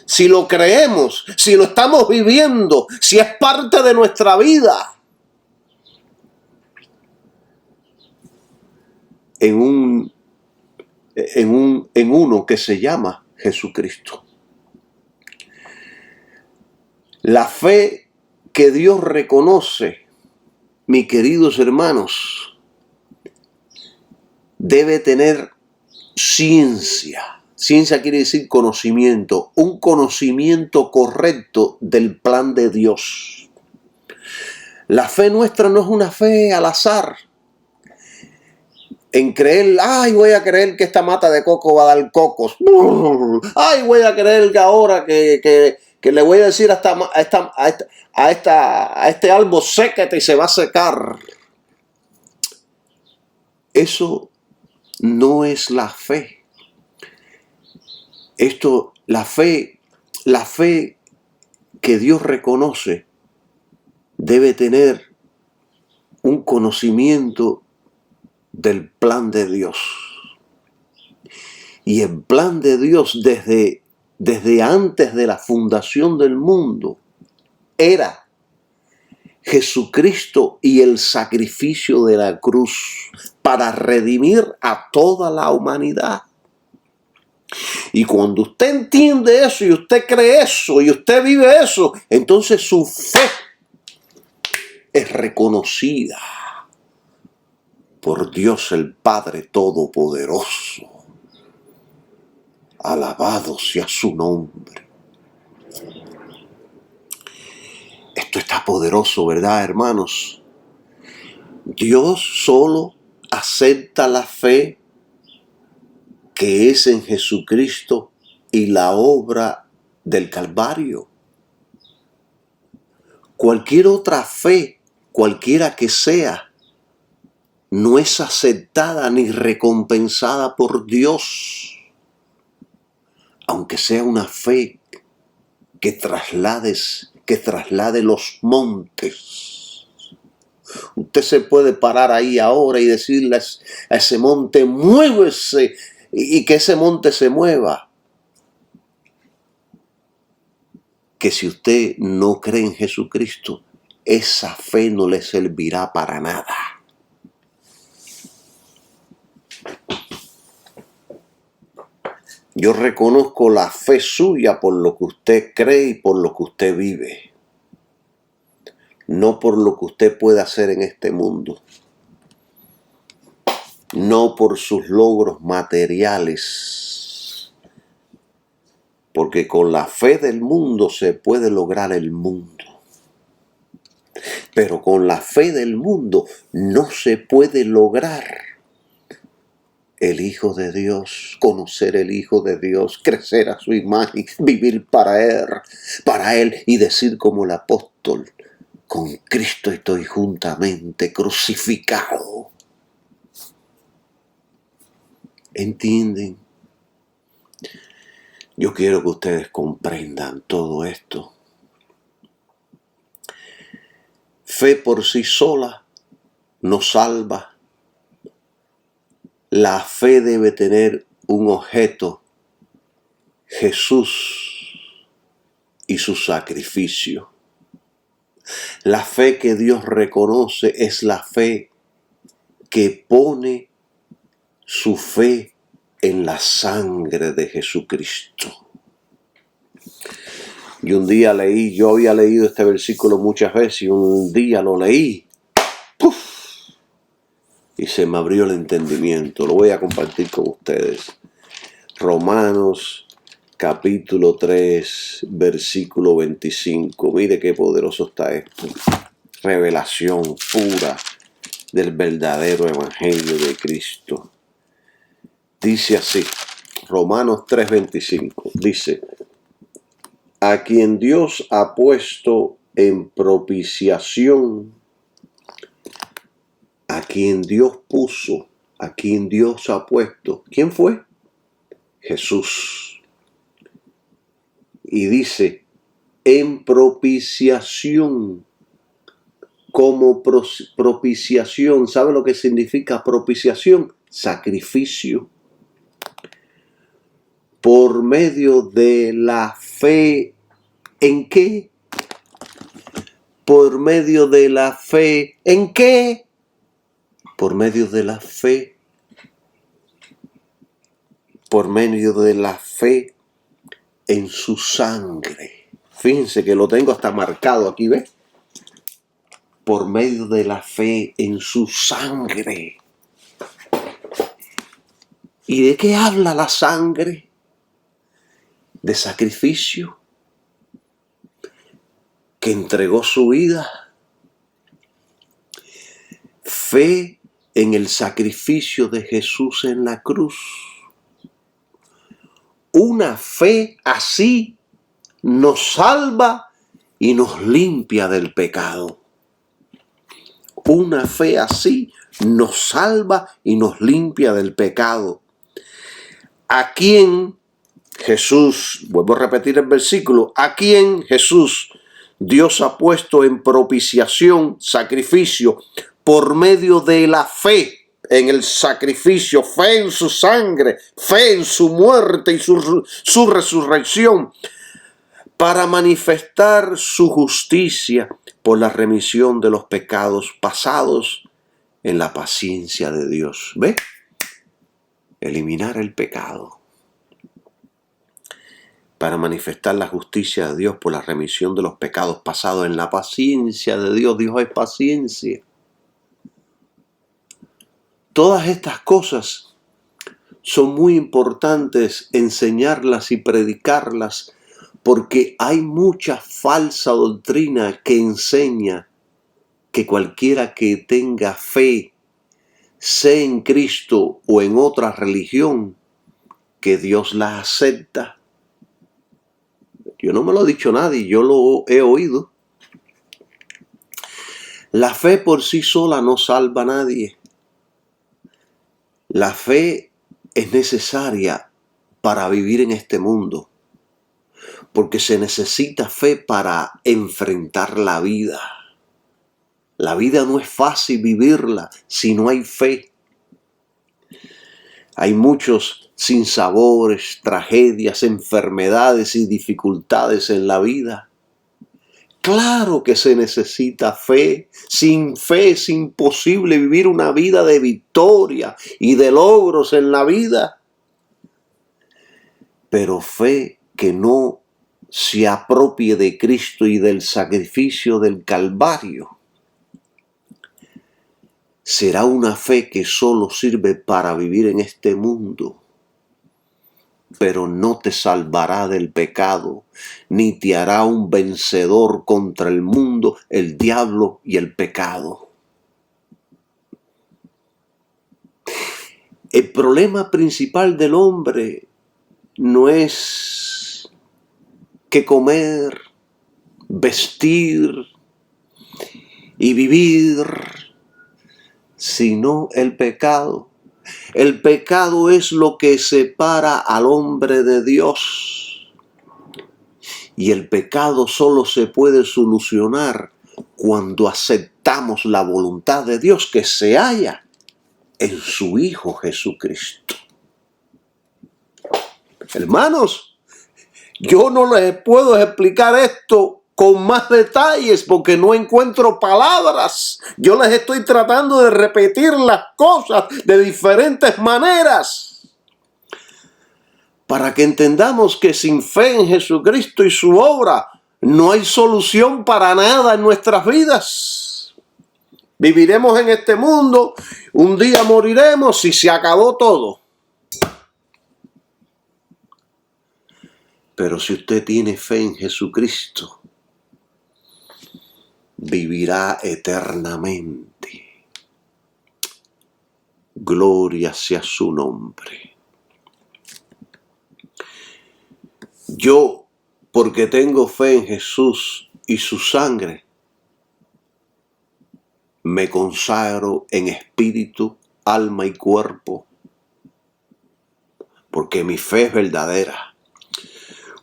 Si lo creemos, si lo estamos viviendo, si es parte de nuestra vida. En uno que se llama Jesucristo. La fe que Dios reconoce, mis queridos hermanos, debe tener ciencia. Ciencia quiere decir conocimiento, un conocimiento correcto del plan de Dios. La fe nuestra no es una fe al azar. En creer, voy a creer que esta mata de coco va a dar cocos. Voy a creer que ahora que le voy a decir a este árbol, séquete y se va a secar. Eso no es la fe. La fe que Dios reconoce debe tener un conocimiento del plan de Dios. Y el plan de Dios desde antes de la fundación del mundo era Jesucristo y el sacrificio de la cruz para redimir a toda la humanidad. Y cuando usted entiende eso y usted cree eso y usted vive eso, entonces su fe es reconocida por Dios el Padre Todopoderoso. Alabado sea su nombre. Esto está poderoso, ¿verdad, hermanos? Dios solo acepta la fe que es en Jesucristo y la obra del Calvario. Cualquier otra fe, cualquiera que sea, no es aceptada ni recompensada por Dios. Aunque sea una fe que traslade los montes. Usted se puede parar ahí ahora y decirle a ese monte, muévese, y que ese monte se mueva. Que si usted no cree en Jesucristo, esa fe no le servirá para nada. Yo reconozco la fe suya por lo que usted cree y por lo que usted vive. No por lo que usted puede hacer en este mundo. No por sus logros materiales. Porque con la fe del mundo se puede lograr el mundo. Pero con la fe del mundo no se puede lograr el Hijo de Dios, conocer el Hijo de Dios, crecer a su imagen, vivir para Él y decir como el apóstol, con Cristo estoy juntamente crucificado. ¿Entienden? Yo quiero que ustedes comprendan todo esto. Fe por sí sola no salva. La fe debe tener un objeto, Jesús y su sacrificio. La fe que Dios reconoce es la fe que pone su fe en la sangre de Jesucristo. Y un día yo había leído este versículo muchas veces y un día lo leí. ¡Puf! Y se me abrió el entendimiento. Lo voy a compartir con ustedes. Romanos capítulo 3, versículo 25. Mire qué poderoso está esto. Revelación pura del verdadero evangelio de Cristo. Dice así, Romanos 3:25. Dice, a quien Dios ha puesto en propiciación, a quien Dios puso, a quien Dios ha puesto. ¿Quién fue? Jesús. Y dice, en propiciación, como propiciación. ¿Sabe lo que significa propiciación? Sacrificio. Por medio de la fe, ¿en qué? Por medio de la fe, ¿en qué? Por medio de la fe. Por medio de la fe en su sangre. Fíjense que lo tengo hasta marcado aquí, ¿ves? Por medio de la fe en su sangre. ¿Y de qué habla la sangre? De sacrificio. Que entregó su vida. Fe en el sacrificio de Jesús en la cruz. Una fe así nos salva y nos limpia del pecado. Una fe así nos salva y nos limpia del pecado. ¿A quién Jesús, vuelvo a repetir el versículo, a quién Jesús Dios ha puesto en propiciación, sacrificio, por medio de la fe en el sacrificio, fe en su sangre, fe en su muerte y su resurrección, para manifestar su justicia por la remisión de los pecados pasados en la paciencia de Dios. ¿Ve? Eliminar el pecado. Para manifestar la justicia de Dios por la remisión de los pecados pasados en la paciencia de Dios. Dios es paciencia. Todas estas cosas son muy importantes enseñarlas y predicarlas, porque hay mucha falsa doctrina que enseña que cualquiera que tenga fe, sea en Cristo o en otra religión, que Dios la acepta. Yo no me lo ha dicho nadie, yo lo he oído. La fe por sí sola no salva a nadie. La fe es necesaria para vivir en este mundo, porque se necesita fe para enfrentar la vida. La vida no es fácil vivirla si no hay fe. Hay muchos sinsabores, tragedias, enfermedades y dificultades en la vida. Claro que se necesita fe. Sin fe es imposible vivir una vida de victoria y de logros en la vida. pero fe que no se apropie de Cristo y del sacrificio del Calvario. Será una fe que solo sirve para vivir en este mundo, pero no te salvará del pecado, ni te hará un vencedor contra el mundo, el diablo y el pecado. El problema principal del hombre no es que comer, vestir y vivir, sino el pecado. El pecado es lo que separa al hombre de Dios. Y el pecado solo se puede solucionar cuando aceptamos la voluntad de Dios que se halla en su Hijo Jesucristo. Hermanos, yo no les puedo explicar esto con más detalles porque no encuentro palabras. Yo les estoy tratando de repetir las cosas de diferentes maneras para que entendamos que sin fe en Jesucristo y su obra no hay solución para nada en nuestras vidas. Viviremos en este mundo, un día moriremos y se acabó todo. Pero si usted tiene fe en Jesucristo, vivirá eternamente. Gloria sea su nombre. Yo, porque tengo fe en Jesús y su sangre, me consagro en espíritu, alma y cuerpo, porque mi fe es verdadera.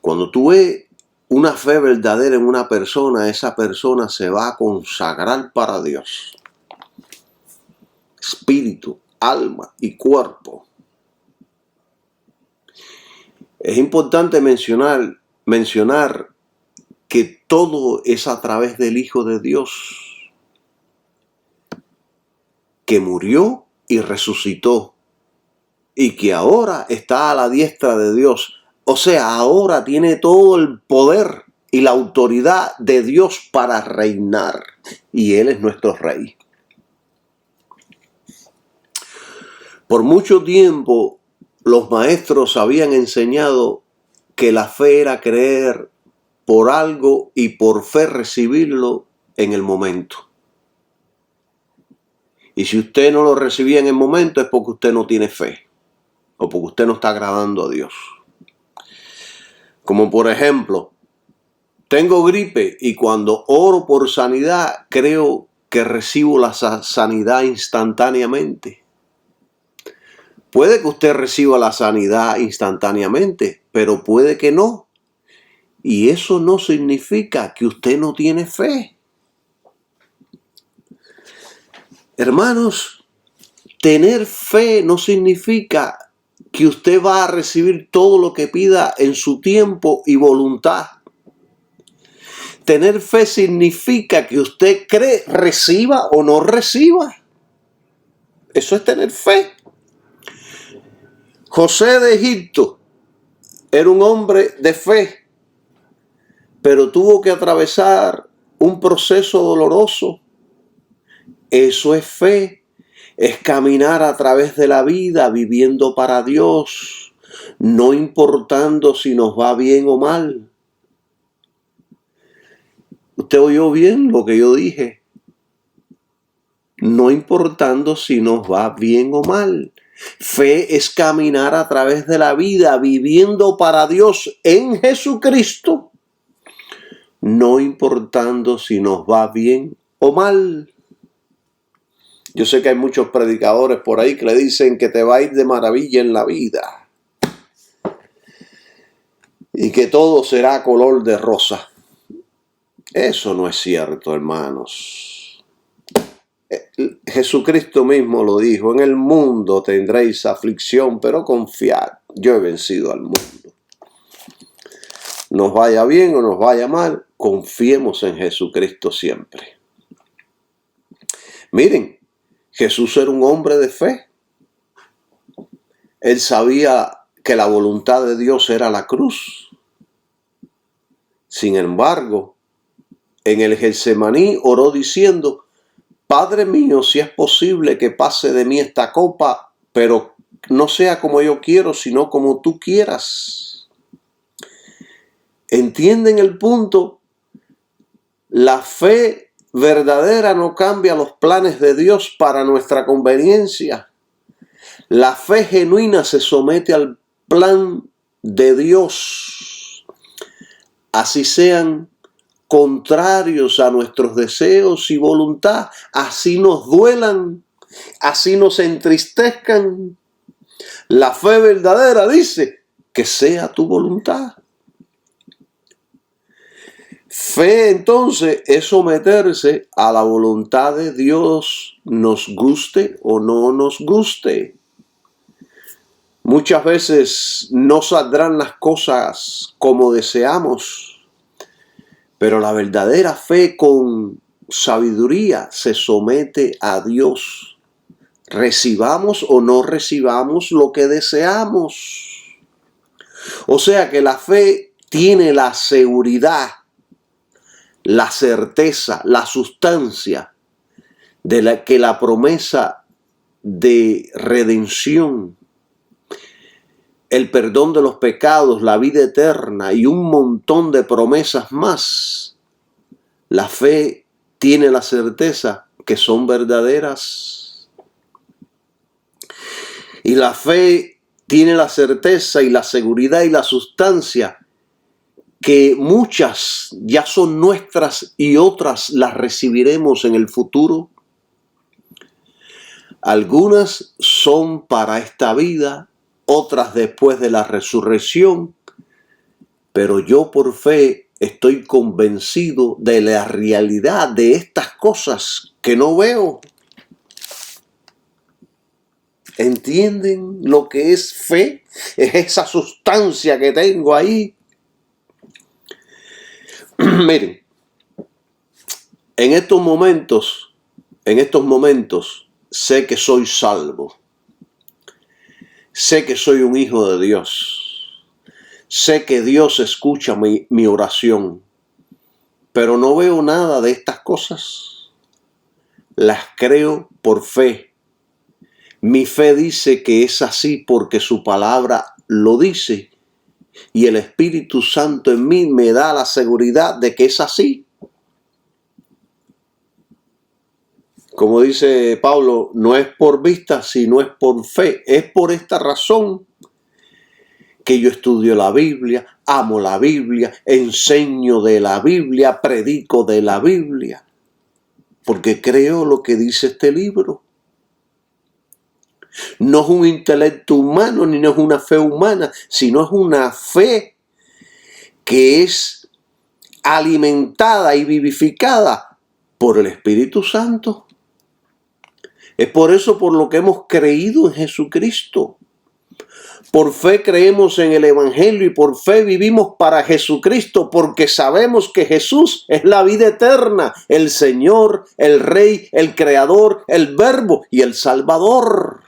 Cuando tú ves una fe verdadera en una persona, esa persona se va a consagrar para Dios. Espíritu, alma y cuerpo. Es importante mencionar que todo es a través del Hijo de Dios, que murió y resucitó, y que ahora está a la diestra de Dios. O sea, ahora tiene todo el poder y la autoridad de Dios para reinar. Y Él es nuestro Rey. Por mucho tiempo, los maestros habían enseñado que la fe era creer por algo y por fe recibirlo en el momento. Y si usted no lo recibía en el momento es porque usted no tiene fe o porque usted no está agradando a Dios. Como por ejemplo, tengo gripe y cuando oro por sanidad creo que recibo la sanidad instantáneamente. Puede que usted reciba la sanidad instantáneamente, pero puede que no. Y eso no significa que usted no tiene fe. Hermanos, tener fe no significa que usted va a recibir todo lo que pida en su tiempo y voluntad. Tener fe significa que usted cree, reciba o no reciba. Eso es tener fe. José de Egipto era un hombre de fe, pero tuvo que atravesar un proceso doloroso. Eso es fe. Es caminar a través de la vida viviendo para Dios, no importando si nos va bien o mal. ¿Usted oyó bien lo que yo dije? No importando si nos va bien o mal. Fe es caminar a través de la vida viviendo para Dios en Jesucristo, no importando si nos va bien o mal. Yo sé que hay muchos predicadores por ahí que le dicen que te va a ir de maravilla en la vida y que todo será color de rosa. Eso no es cierto, hermanos. Jesucristo mismo lo dijo: en el mundo tendréis aflicción, pero confiad, yo he vencido al mundo. Nos vaya bien o nos vaya mal, confiemos en Jesucristo siempre. Miren, Jesús era un hombre de fe. Él sabía que la voluntad de Dios era la cruz. Sin embargo, en el Getsemaní oró diciendo: Padre mío, si es posible que pase de mí esta copa, pero no sea como yo quiero, sino como tú quieras. ¿Entienden el punto? La fe verdadera no cambia los planes de Dios para nuestra conveniencia. La fe genuina se somete al plan de Dios, así sean contrarios a nuestros deseos y voluntad, así nos duelan, así nos entristezcan. La fe verdadera dice: que sea tu voluntad. Fe entonces es someterse a la voluntad de Dios, nos guste o no nos guste. Muchas veces no saldrán las cosas como deseamos, pero la verdadera fe con sabiduría se somete a Dios. Recibamos o no recibamos lo que deseamos. O sea que la fe tiene la seguridad, la certeza, la sustancia de que la promesa de redención, el perdón de los pecados, la vida eterna y un montón de promesas más, la fe tiene la certeza que son verdaderas. Y la fe tiene la certeza y la seguridad y la sustancia que muchas ya son nuestras y otras las recibiremos en el futuro. Algunas son para esta vida, otras después de la resurrección, pero yo por fe estoy convencido de la realidad de estas cosas que no veo. ¿Entienden lo que es fe? Es esa sustancia que tengo ahí. Miren, en estos momentos, sé que soy salvo. Sé que soy un hijo de Dios. Sé que Dios escucha mi oración. Pero no veo nada de estas cosas. Las creo por fe. Mi fe dice que es así porque su palabra lo dice. Y el Espíritu Santo en mí me da la seguridad de que es así. Como dice Pablo, no es por vista, sino es por fe. Es por esta razón que yo estudio la Biblia, amo la Biblia, enseño de la Biblia, predico de la Biblia. Porque creo lo que dice este libro. No es un intelecto humano, ni no es una fe humana, sino es una fe que es alimentada y vivificada por el Espíritu Santo. Es por eso por lo que hemos creído en Jesucristo. Por fe creemos en el Evangelio y por fe vivimos para Jesucristo, porque sabemos que Jesús es la vida eterna, el Señor, el Rey, el Creador, el Verbo y el Salvador.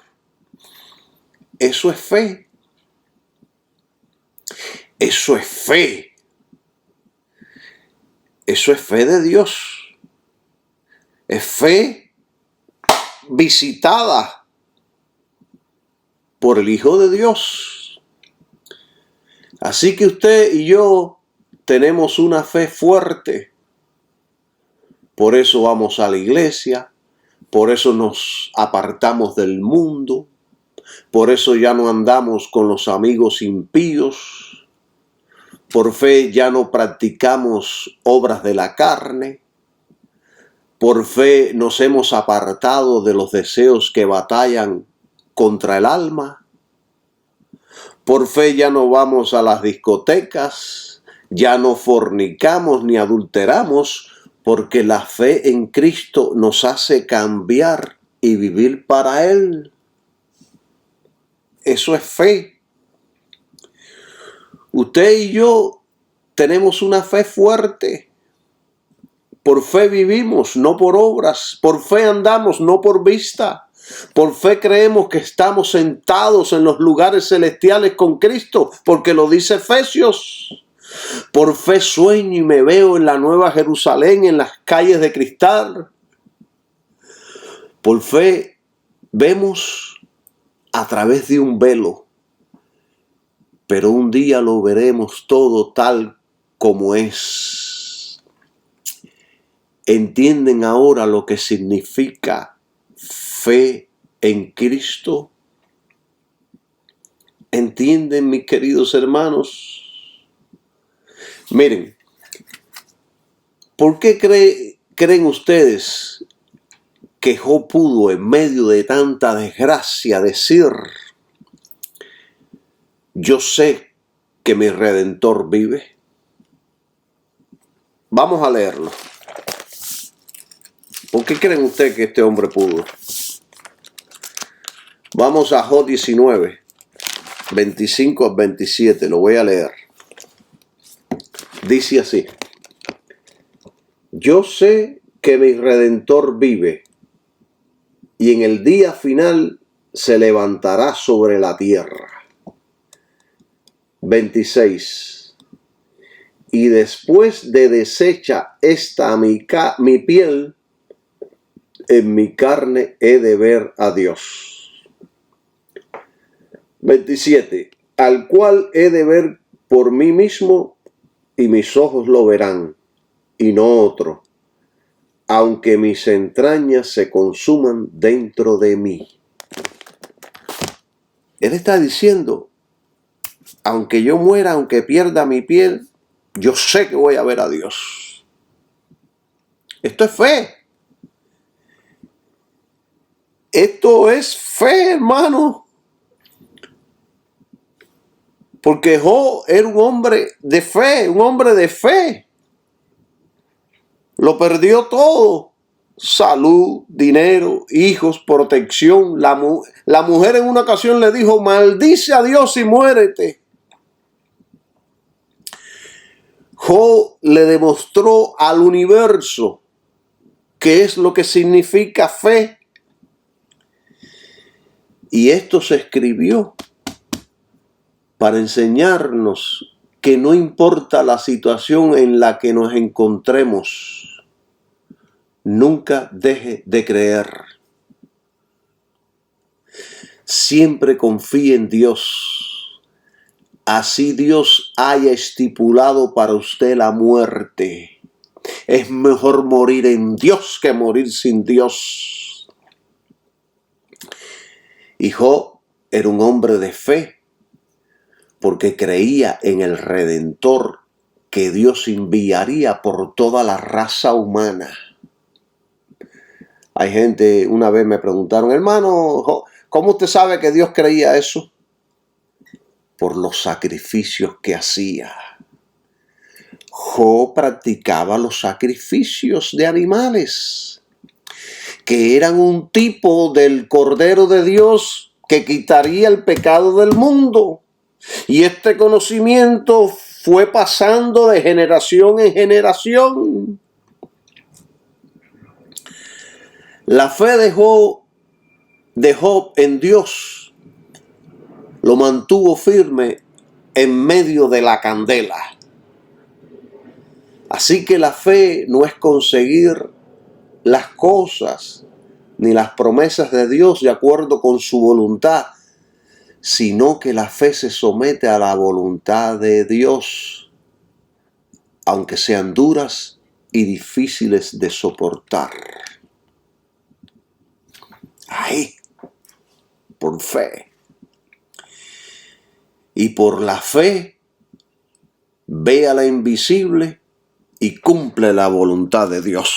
Eso es fe. Eso es fe. Eso es fe de Dios. Es fe visitada por el Hijo de Dios. Así que usted y yo tenemos una fe fuerte. Por eso vamos a la iglesia. Por eso nos apartamos del mundo. Por eso ya no andamos con los amigos impíos. Por fe ya no practicamos obras de la carne. Por fe nos hemos apartado de los deseos que batallan contra el alma. Por fe ya no vamos a las discotecas, ya no fornicamos ni adulteramos, porque la fe en Cristo nos hace cambiar y vivir para Él. Eso es fe. Usted y yo tenemos una fe fuerte. Por fe vivimos, no por obras. Por fe andamos, no por vista. Por fe creemos que estamos sentados en los lugares celestiales con Cristo, porque lo dice Efesios. Por fe sueño y me veo en la Nueva Jerusalén, en las calles de cristal. Por fe vemos a través de un velo, pero un día lo veremos todo tal como es. ¿Entienden ahora lo que significa fe en Cristo? ¿Entienden, mis queridos hermanos? Miren, ¿por qué creen ustedes que Job pudo en medio de tanta desgracia decir: yo sé que mi Redentor vive? Vamos a leerlo. ¿Por qué creen ustedes que este hombre pudo? Vamos a Job 19, 25 al 27, lo voy a leer. Dice así: yo sé que mi Redentor vive, y en el día final se levantará sobre la tierra. 26. Y después de deshecha esta mi piel, en mi carne he de ver a Dios. 27. Al cual he de ver por mí mismo, y mis ojos lo verán, y no otro, aunque mis entrañas se consuman dentro de mí. Él está diciendo: aunque yo muera, aunque pierda mi piel, yo sé que voy a ver a Dios. Esto es fe. Esto es fe, hermano. Porque Job era un hombre de fe, un hombre de fe. Lo perdió todo: salud, dinero, hijos, protección. La mujer en una ocasión le dijo: maldice a Dios y muérete. Job le demostró al universo qué es lo que significa fe. Y esto se escribió para enseñarnos que no importa la situación en la que nos encontremos, nunca deje de creer. Siempre confíe en Dios. Así Dios haya estipulado para usted la muerte. Es mejor morir en Dios que morir sin Dios. Y Job era un hombre de fe, porque creía en el Redentor que Dios enviaría por toda la raza humana. Hay gente, una vez me preguntaron: hermano, ¿cómo usted sabe que Dios creía eso? Por los sacrificios que hacía. Job practicaba los sacrificios de animales, que eran un tipo del Cordero de Dios que quitaría el pecado del mundo. Y este conocimiento fue pasando de generación en generación. La fe de Job en Dios lo mantuvo firme en medio de la candela. Así que la fe no es conseguir las cosas ni las promesas de Dios de acuerdo con su voluntad, sino que la fe se somete a la voluntad de Dios, aunque sean duras y difíciles de soportar. Ahí, por fe. Y por la fe, ve a la invisible y cumple la voluntad de Dios.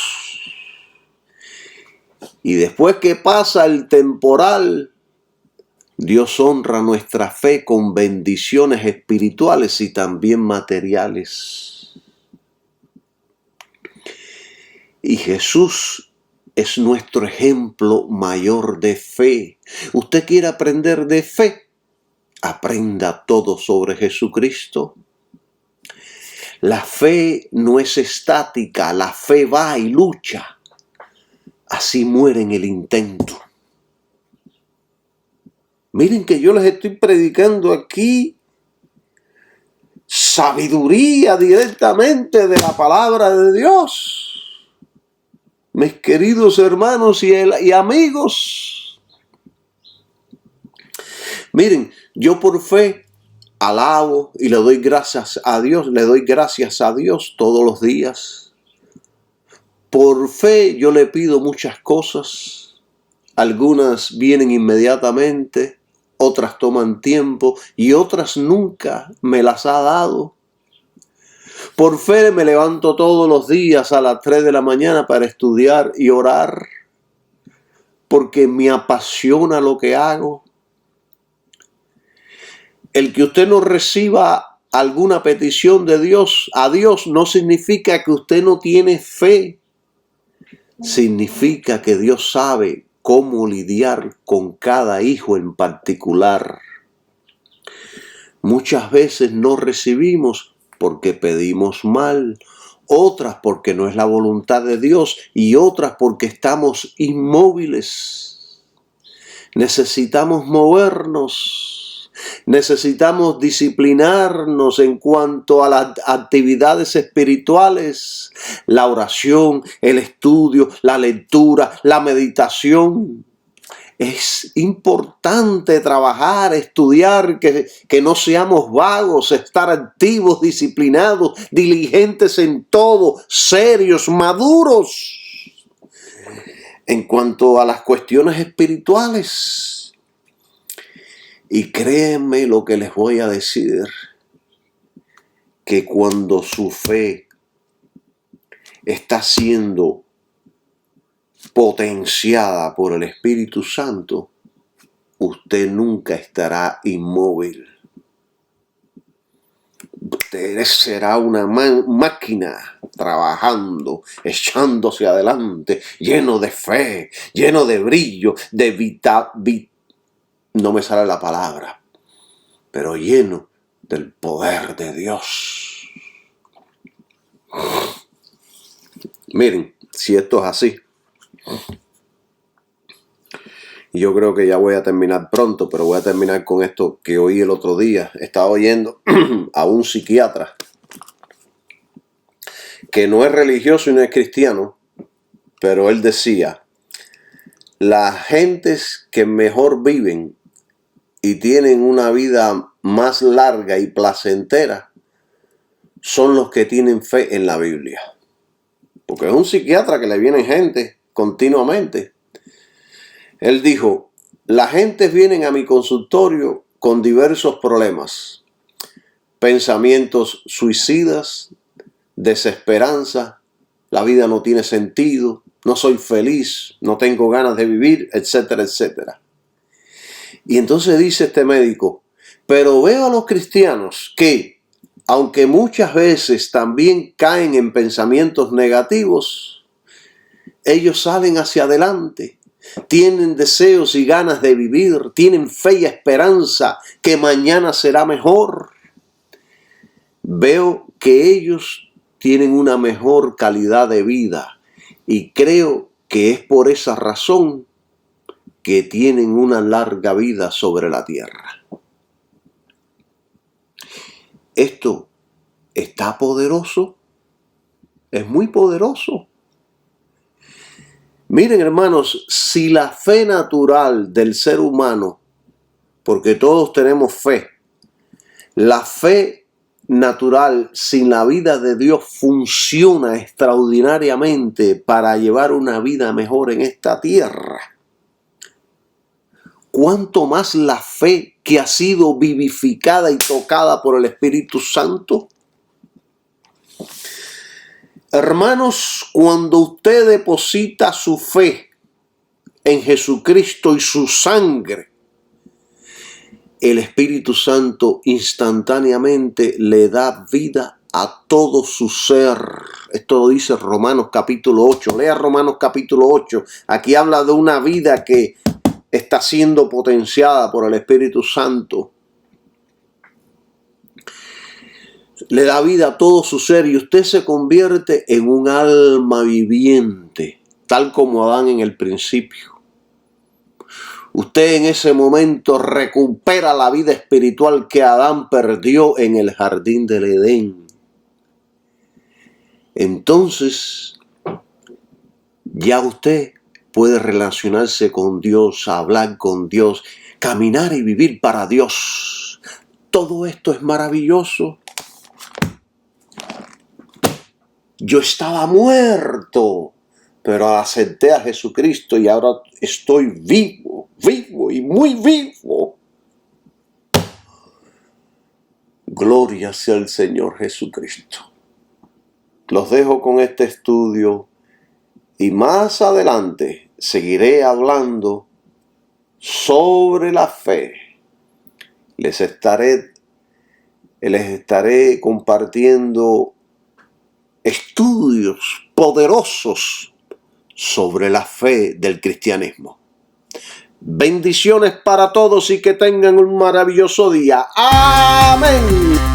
Y después que pasa el temporal, Dios honra nuestra fe con bendiciones espirituales y también materiales. Y Jesús es nuestro ejemplo mayor de fe. ¿Usted quiere aprender de fe? Aprenda todo sobre Jesucristo. La fe no es estática, la fe va y lucha. Así muere en el intento. Miren que yo les estoy predicando aquí sabiduría directamente de la palabra de Dios. Mis queridos hermanos y amigos. Miren, yo por fe alabo y le doy gracias a Dios, todos los días. Por fe yo le pido muchas cosas. Algunas vienen inmediatamente, otras toman tiempo y otras nunca me las ha dado. Por fe me levanto todos los días a las 3 de la mañana para estudiar y orar, porque me apasiona lo que hago. El que usted no reciba alguna petición de Dios, a Dios, no significa que usted no tiene fe. Significa que Dios sabe cómo lidiar con cada hijo en particular. Muchas veces no recibimos porque pedimos mal, otras porque no es la voluntad de Dios y otras porque estamos inmóviles. Necesitamos movernos, necesitamos disciplinarnos en cuanto a las actividades espirituales, la oración, el estudio, la lectura, la meditación. Es importante trabajar, estudiar, que no seamos vagos, estar activos, disciplinados, diligentes en todo, serios, maduros. En cuanto a las cuestiones espirituales, y créanme lo que les voy a decir, que cuando su fe está siendo potenciada por el Espíritu Santo, usted nunca estará inmóvil. Usted será una máquina trabajando, echándose adelante, lleno de fe, lleno de brillo, no me sale la palabra, pero lleno del poder de Dios. Miren, si esto es así, yo creo que ya voy a terminar pronto, pero voy a terminar con esto que oí el otro día. Estaba oyendo a un psiquiatra que no es religioso y no es cristiano, pero él decía, las gentes que mejor viven y tienen una vida más larga y placentera son los que tienen fe en la Biblia. Porque es un psiquiatra que le viene gente continuamente. Él dijo, las gentes vienen a mi consultorio con diversos problemas, pensamientos suicidas, desesperanza, la vida no tiene sentido, no soy feliz, no tengo ganas de vivir, etcétera, etcétera. Y entonces dice este médico, pero veo a los cristianos que, aunque muchas veces también caen en pensamientos negativos, ellos salen hacia adelante. Tienen deseos y ganas de vivir, tienen fe y esperanza que mañana será mejor. Veo que ellos tienen una mejor calidad de vida y creo que es por esa razón que tienen una larga vida sobre la tierra. Esto está poderoso, es muy poderoso. Miren, hermanos, si la fe natural del ser humano, porque todos tenemos fe, la fe natural sin la vida de Dios funciona extraordinariamente para llevar una vida mejor en esta tierra, ¿cuánto más la fe que ha sido vivificada y tocada por el Espíritu Santo? Hermanos, cuando usted deposita su fe en Jesucristo y su sangre, el Espíritu Santo instantáneamente le da vida a todo su ser. Esto lo dice Romanos capítulo 8. Lea Romanos capítulo 8. Aquí habla de una vida que está siendo potenciada por el Espíritu Santo. Le da vida a todo su ser y usted se convierte en un alma viviente, tal como Adán en el principio. Usted en ese momento recupera la vida espiritual que Adán perdió en el jardín del Edén. Entonces, ya usted puede relacionarse con Dios, hablar con Dios, caminar y vivir para Dios. Todo esto es maravilloso. Yo estaba muerto, pero acepté a Jesucristo y ahora estoy vivo y muy vivo. Gloria sea el Señor Jesucristo. Los dejo con este estudio y más adelante seguiré hablando sobre la fe. Les estaré compartiendo estudios poderosos sobre la fe del cristianismo. Bendiciones para todos y que tengan un maravilloso día. Amén.